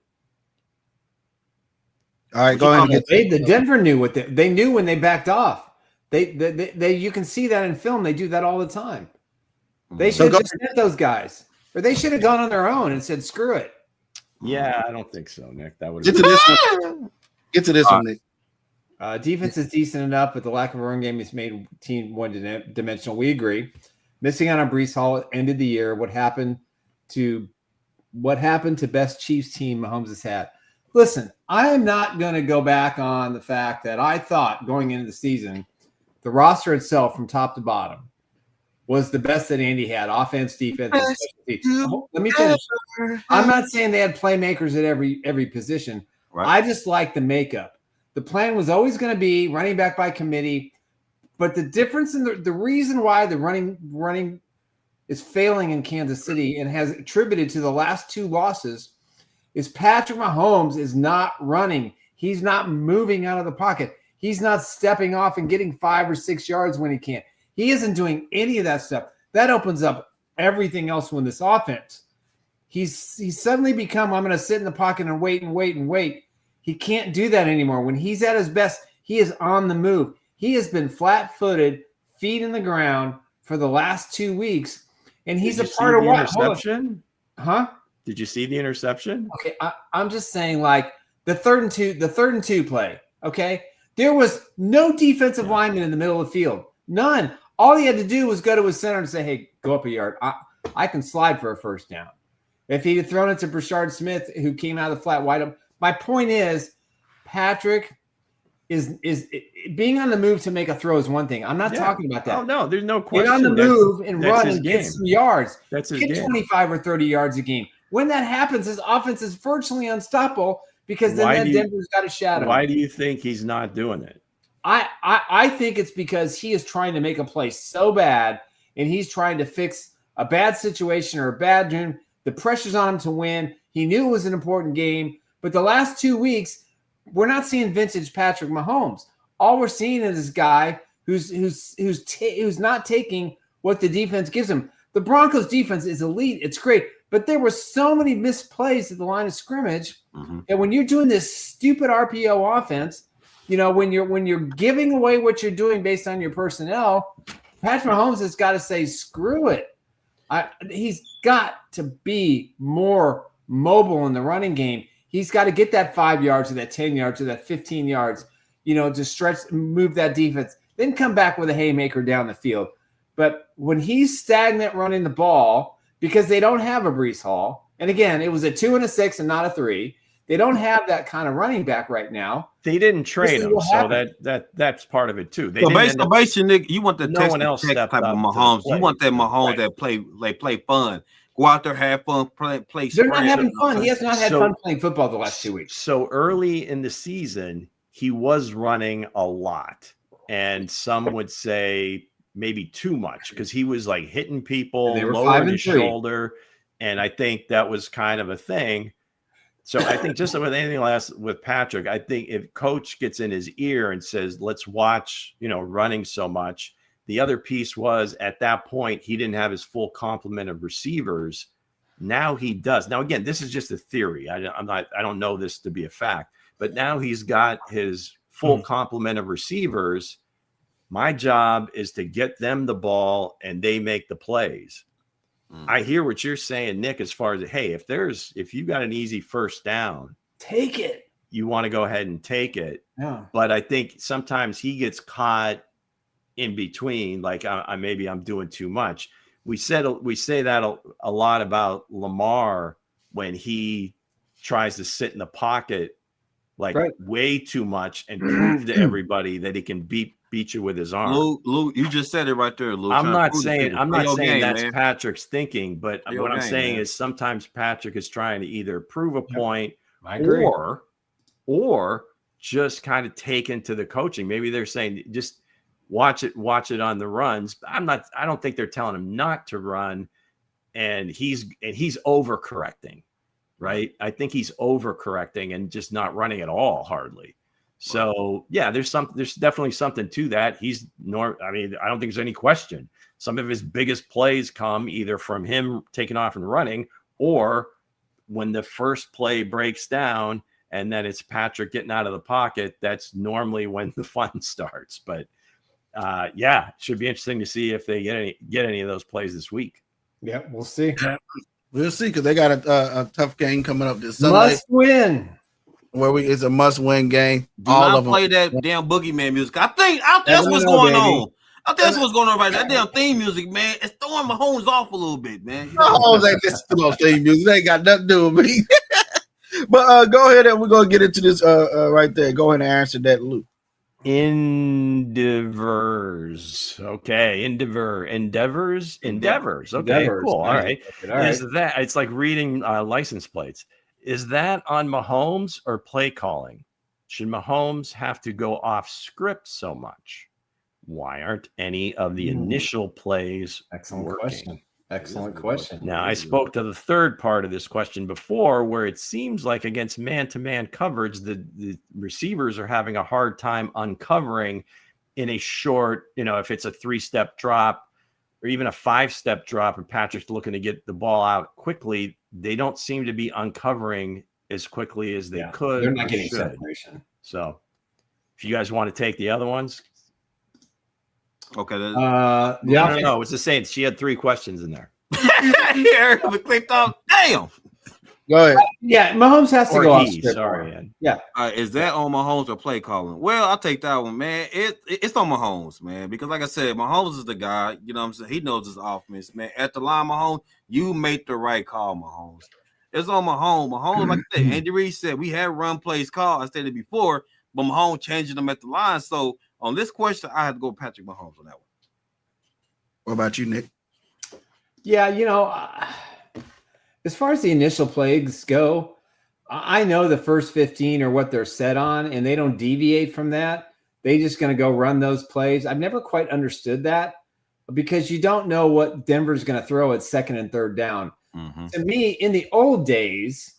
All right, go ahead. The Denver knew what they knew when they backed off. They you can see that in film. They do that all the time. They should have just sent those guys, or they should have gone on their own and said, "Screw it." Yeah, I don't think so, Nick. That would get to this one. Get to this one, Nick. Defense is decent enough, but the lack of a run game has made team one-dimensional. We agree. Missing out on Breece Hall ended the year. What happened to best Chiefs team Mahomes has had? Listen, I am not going to go back on the fact that I thought going into the season, the roster itself from top to bottom was the best that Andy had, offense, defense, and special teams. Let me finish. I'm not saying they had playmakers at every position. Right. I just like the makeup. The plan was always going to be running back by committee, But the difference in the reason why the running is failing in Kansas City and has attributed to the last 2 losses is Patrick Mahomes is not running. He's not moving out of the pocket. He's not stepping off and getting 5 or 6 yards when he can't. He isn't doing any of that stuff. That opens up everything else in this offense. He's suddenly become, I'm going to sit in the pocket and wait and wait and wait. He can't do that anymore. When he's at his best, he is on the move. He has been flat-footed, feet in the ground for the last 2 weeks, and he's a part of what? Interception? Huh? Did you see the interception? Okay, I'm just saying, like the third and two play. Okay, there was no defensive lineman in the middle of the field, none. All he had to do was go to his center and say, "Hey, go up a yard. I can slide for a first down." If he had thrown it to Brashard Smith, who came out of the flat wide open. My point is, Patrick is being on the move to make a throw is one thing. I'm not talking about that. Oh no, there's no question. Get on the move and run and get some yards. That's his get game. 25 or 30 yards a game. When that happens, his offense is virtually unstoppable because then Denver's got a shadow. Why do you think he's not doing it? I think it's because he is trying to make a play so bad, and he's trying to fix a bad situation or a bad dream. The pressure's on him to win. He knew it was an important game, but the last 2 weeks, we're not seeing vintage Patrick Mahomes. All we're seeing is this guy who's not taking what the defense gives him. The Broncos defense is elite. It's great, but there were so many missed plays at the line of scrimmage. And when you're doing this stupid RPO offense, you know, when you're giving away what you're doing based on your personnel, Patrick Mahomes has got to say, screw it. He's got to be more mobile in the running game. He's got to get that 5 yards or that 10 yards or that 15 yards, you know, to stretch, move that defense, then come back with a haymaker down the field. But when he's stagnant running the ball because they don't have a Breece Hall, and again, it was a 2 and a 6 and not a 3. They don't have that kind of running back right now. They didn't trade him, so that's part of it too. They basically, you want the no one else type of Mahomes. You want that Mahomes that play fun. Go out there, have fun, play. They're not having fun. He has not had fun playing football the last 2 weeks. So early in the season, he was running a lot, and some would say maybe too much because he was like hitting people, lowering his shoulder, and I think that was kind of a thing. So I think just with anything else with Patrick, I think if coach gets in his ear and says, let's watch, you know, running so much. The other piece was at that point, he didn't have his full complement of receivers. Now he does. Now, again, this is just a theory. I don't know this to be a fact, but now he's got his full complement of receivers. My job is to get them the ball and they make the plays. I hear what you're saying, Nick, as far as, hey, if you got an easy first down, take it. You want to go ahead and take it. Yeah. But I think sometimes he gets caught in between, like maybe I'm doing too much. We say that a lot about Lamar when he tries to sit in the pocket like way too much and prove to everybody that he can beat you with his arm. Lou, you just said it right there, Lou. I'm not saying that's man. Patrick's thinking, but what I'm saying is sometimes Patrick is trying to either prove a point or just kind of take into the coaching. Maybe they're saying just watch it on the runs. I don't think they're telling him not to run, and he's overcorrecting, right? I think he's overcorrecting and just not running at all, hardly. So yeah, there's definitely something to that. I don't think there's any question. Some of his biggest plays come either from him taking off and running, or when the first play breaks down and then it's Patrick getting out of the pocket. That's normally when the fun starts. But it should be interesting to see if they get any of those plays this week. Yeah, we'll see. We'll see because they got a tough game coming up this Sunday. Must win. It's a must-win game. Do not play that damn boogeyman music. I think that's what's going on. I think that's what's going on right now. That damn theme music, man, it's throwing Mahomes off a little bit, man. Mahomes ain't listening to no theme music. They ain't got nothing to do with me. But go ahead and we're gonna get into this right there. Go ahead and answer that, Luke. Endeavors. Okay. Endeavors. Okay, cool. All right. Is that it's like reading license plates. Is that on Mahomes or play calling? Should Mahomes have to go off script so much? Why aren't any of the initial plays Excellent working? question. Excellent question. Now, I spoke to the third part of this question before, where it seems like against man-to-man coverage, the receivers are having a hard time uncovering in a short, if it's a 3-step drop or even a 5-step drop and Patrick's looking to get the ball out quickly, they don't seem to be uncovering as quickly as they could. They're not getting should. separation. So if you guys want to take the other ones. Okay. No, it's the same. She had 3 questions in there. Here, we clicked off. Damn. Go ahead. Yeah, Mahomes has to go off script. Sorry, Ed. Yeah. Is that on Mahomes or play calling? Well, I'll take that one, man. It's on Mahomes, man, because like I said, Mahomes is the guy. You know what I'm saying? He knows his offense, man. At the line, Mahomes, you make the right call, Mahomes. It's on Mahomes. Mahomes, like I said, Andy Reid said, we had run plays called. I stated before, but Mahomes changing them at the line. So on this question, I had to go Patrick Mahomes on that one. What about you, Nick? Yeah, as far as the initial plays go, I know the first 15 are what they're set on, and they don't deviate from that. They just going to go run those plays. I've never quite understood that because you don't know what Denver's going to throw at 2nd and 3rd down. Mm-hmm. To me, in the old days,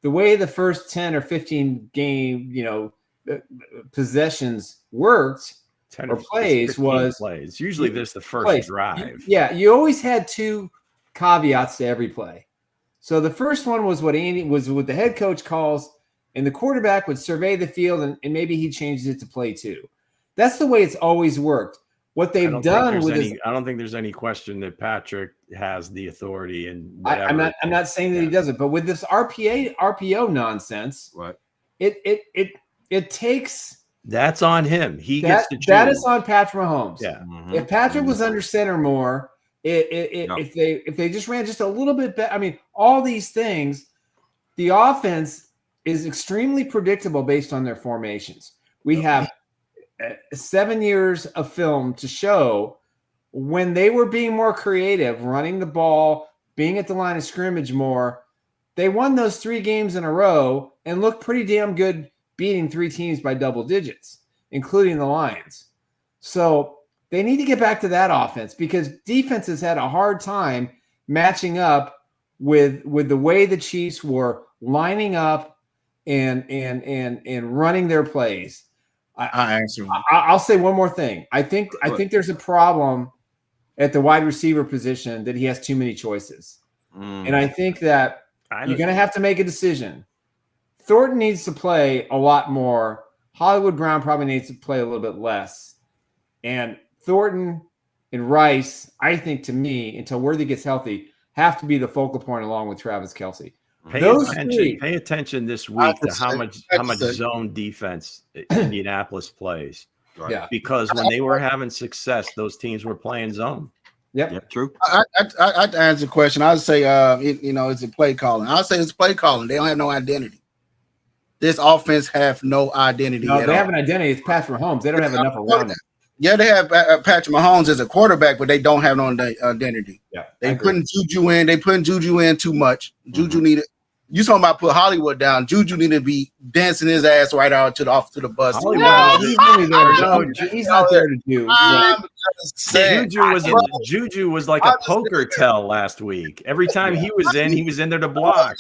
the way the first 10 or 15 game, possessions worked or plays was plays. Usually there's the first drive. You always had 2 caveats to every play. So the first one was what the head coach calls, and the quarterback would survey the field, and maybe he changes it to play 2. That's the way it's always worked. What they've done with I don't think there's any question that Patrick has the authority and I'm not saying that he doesn't, but with this RPO nonsense, right? It takes. That's on him. He gets to choose. That is on Patrick Mahomes. Yeah. Mm-hmm. If Patrick was under center more, if they just ran just a little bit better, I mean, all these things, the offense is extremely predictable based on their formations. We have 7 years of film to show when they were being more creative, running the ball, being at the line of scrimmage more. They won those 3 games in a row and looked pretty damn good, beating 3 teams by double digits, including the Lions. So they need to get back to that offense because defenses had a hard time matching up with the way the Chiefs were lining up and running their plays. I'll say one more thing. I think there's a problem at the wide receiver position that he has too many choices. And I think that you're going to have to make a decision. Thornton needs to play a lot more. Hollywood Brown probably needs to play a little bit less. And Thornton and Rice, I think, to me, until Worthy gets healthy, have to be the focal point along with Travis Kelce. Pay attention this week to how much zone defense Indianapolis plays. Right. Yeah. Because when they were having success, those teams were playing zone. Yep, true. I'd answer the question. I'd say, it's a play calling. I'd say it's play calling. They don't have no identity. This offense have no identity. No, they have an identity. It's Patrick Mahomes. They don't have enough around them. Yeah, they have Patrick Mahomes as a quarterback, but they don't have no identity. Yeah, they putting Juju in. They putting Juju in too much. Juju needed. You talking about put Hollywood down? Juju needed to be dancing his ass right out to the bus. He's not there to do. Juju was like a poker tell last week. Every time he was in there to block.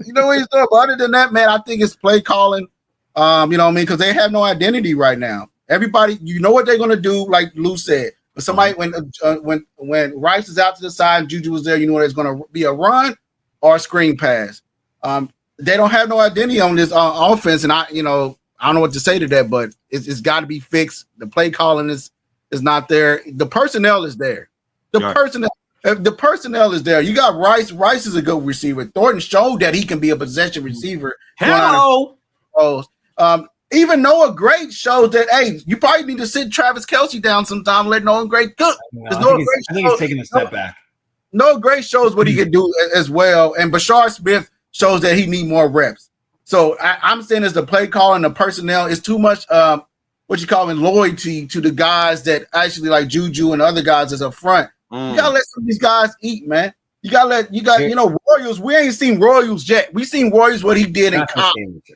You know what he's doing? But other than that, man, I think it's play calling. You know what I mean? Because they have no identity right now. Everybody, you know what they're gonna do, like Lou said. But somebody, when Rice is out to the side, Juju was there. You know it's gonna be a run or a screen pass. They don't have no identity on this offense, and I don't know what to say to that. But it's got to be fixed. The play calling is not there. The personnel is there. The personnel is there. You got Rice. Rice is a good receiver. Thornton showed that he can be a possession receiver. Hello. Even Noah Gray shows that, hey, you probably need to sit Travis Kelce down sometime and let Noah Gray cook. I think he's taking a step back. Noah Gray shows what he can do as well. And Bashar Smith shows that he need more reps. So I'm saying as the play call and the personnel is too much loyalty to the guys that actually like Juju and other guys as up front. You gotta let some of these guys eat, man. You gotta Royals. We ain't seen Royals yet. We seen Royals what he did in college.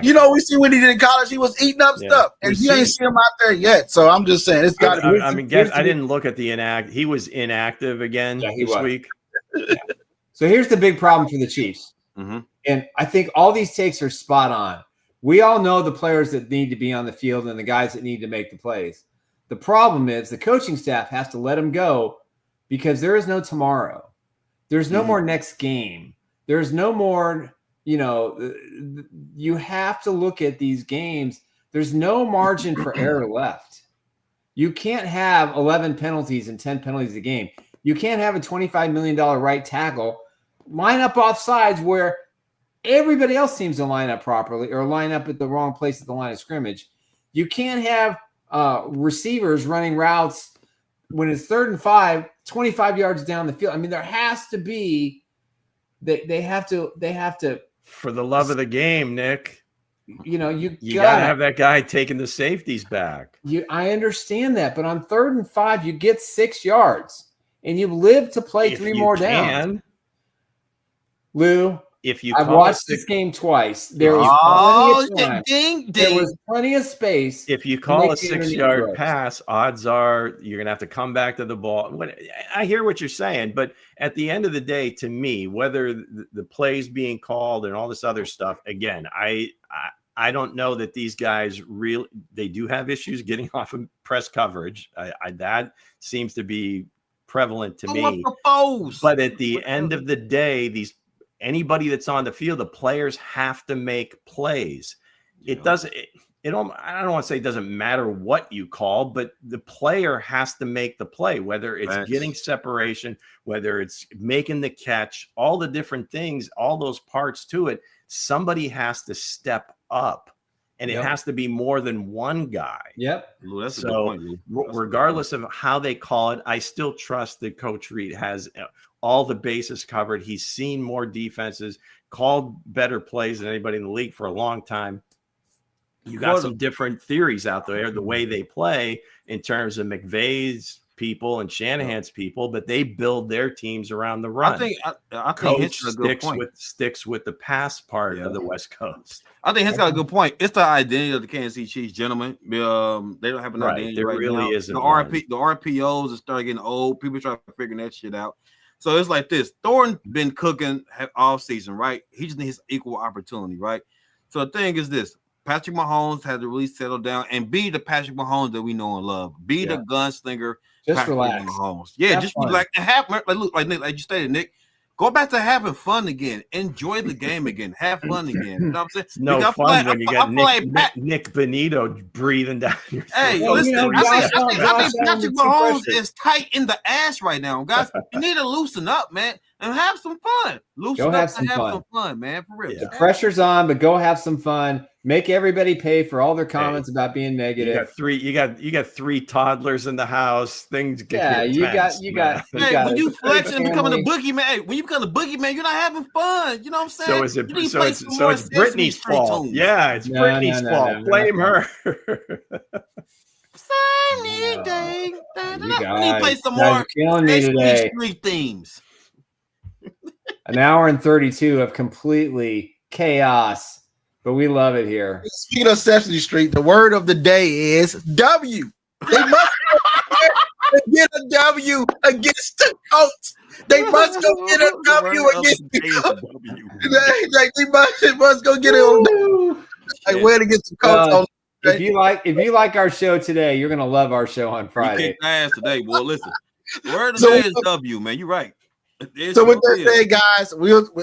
You know, we see what he did in college. He was eating up stuff, and you ain't seen him out there yet. So I'm just saying, it's got to be. I mean, I didn't look at the inactive. He was inactive again this week. Yeah. So here's the big problem for the Chiefs. Mm-hmm. And I think all these takes are spot on. We all know the players that need to be on the field and the guys that need to make the plays. The problem is the coaching staff has to let them go because there is no tomorrow. There's no more next game. There's no more, you have to look at these games. There's no margin for error left. You can't have 11 penalties and 10 penalties a game. You can't have a $25 million right tackle line up off sides where everybody else seems to line up properly or line up at the wrong place at the line of scrimmage. You can't have receivers running routes when it's 3rd and 5, 25 yards down the field. I mean, there has to be they have to for the love of the game, Nick. You gotta have that guy taking the safeties back. I understand that, but on 3rd and 5, you get 6 yards and you live to play 3 more downs. Lou, I've watched this game twice. There was plenty of time. There was plenty of space. If you call a 6-yard pass, odds are you're going to have to come back to the ball. I hear what you're saying, but at the end of the day, to me, whether the plays being called and all this other stuff, again, I don't know that these guys really – they do have issues getting off of press coverage. That seems to be prevalent to me. But at the end of the day, anybody that's on the field, the players have to make plays. I don't want to say it doesn't matter what you call, but the player has to make the play, whether it's getting separation, whether it's making the catch, all the different things, all those parts to it. Somebody has to step up, and it has to be more than one guy. Yep. Ooh, that's a good point. Regardless of how they call it, I still trust that Coach Reid has all the bases covered. He's seen more defenses, called better plays than anybody in the league for a long time. You got some different theories out there, the way they play in terms of McVay's people and Shanahan's people, but they build their teams around the run. I think Coach sticks with the pass part of the West Coast. I think he's got a good point. It's the identity of the Kansas City Chiefs, gentlemen. They don't have an identity there right really now. isn't The RPOs are starting getting old. People trying to figure that shit out. So it's like this. Thornton's been cooking all season, right? He just needs equal opportunity, right? So the thing is this. Patrick Mahomes has to really settle down and be the Patrick Mahomes that we know and love. Be the gunslinger. Just Patrick relax. Mahomes. Yeah, just be like like you stated, Nick. Go back to having fun again. Enjoy the game again. Have fun again. You know what I'm saying? It's no fun when you got Nick Benito breathing down your throat. Hey, listen, I think Patrick Mahomes is tight in the ass right now, guys. You need to loosen up, man, and have some fun. Have some fun, man, for real. The pressure's on, but go have some fun. Make everybody pay for all their comments about being negative. You got 3 toddlers in the house. Things get intense, you got. When you flex and becoming a boogeyman, when you become a boogeyman, you're not having fun. You know what I'm saying? So is it? So it's Brittany's fault. Yeah, it's Brittany's fault. Blame her. Sunny day. We need to play some more today. Street themes. An hour and 32 of completely chaos. But we love it here. Speaking of Sesame Street, the word of the day is W. They must get a W against the Colts. They must go get a W against the Colts. They must go get it. Like win against the Colts. If you like our show today, you're gonna love our show on Friday. You kicked ass today, boy. Listen, the word of the day is W, man. You're right. So with that said, guys,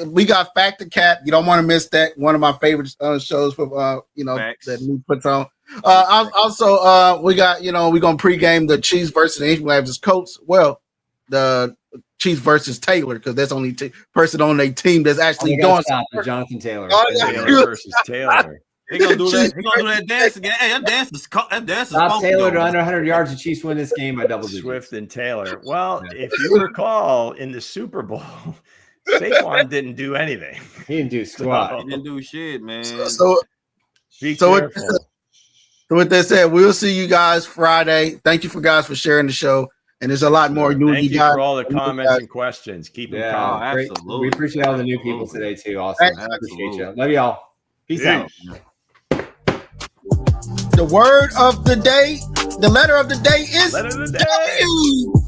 we got Fact the Cat. You don't want to miss that. One of my favorite shows for that he puts on. Also, we got we're gonna pregame the Chiefs versus the Indianapolis Colts. Well, the Chiefs versus Taylor because that's the only person on their team that's actually doing something. Jonathan Taylor. Taylor versus Taylor. He gonna do that. He gonna do that dance again. Hey, that dance is Stop Taylor to under 100 yards. The Chiefs win this game by double digits. Swift and Taylor. Well, if you recall, in the Super Bowl, Saquon didn't do anything. He didn't do squat. He didn't do shit, man. So careful. With that said, we'll see you guys Friday. Thank you guys for sharing the show. And there's a lot more new. Thank you for all the comments and questions. Keep them coming. Absolutely. We appreciate all the new people today too. Awesome. Appreciate you. Love y'all. Peace out. The word of the day, the letter of the day is Letter of the day. W.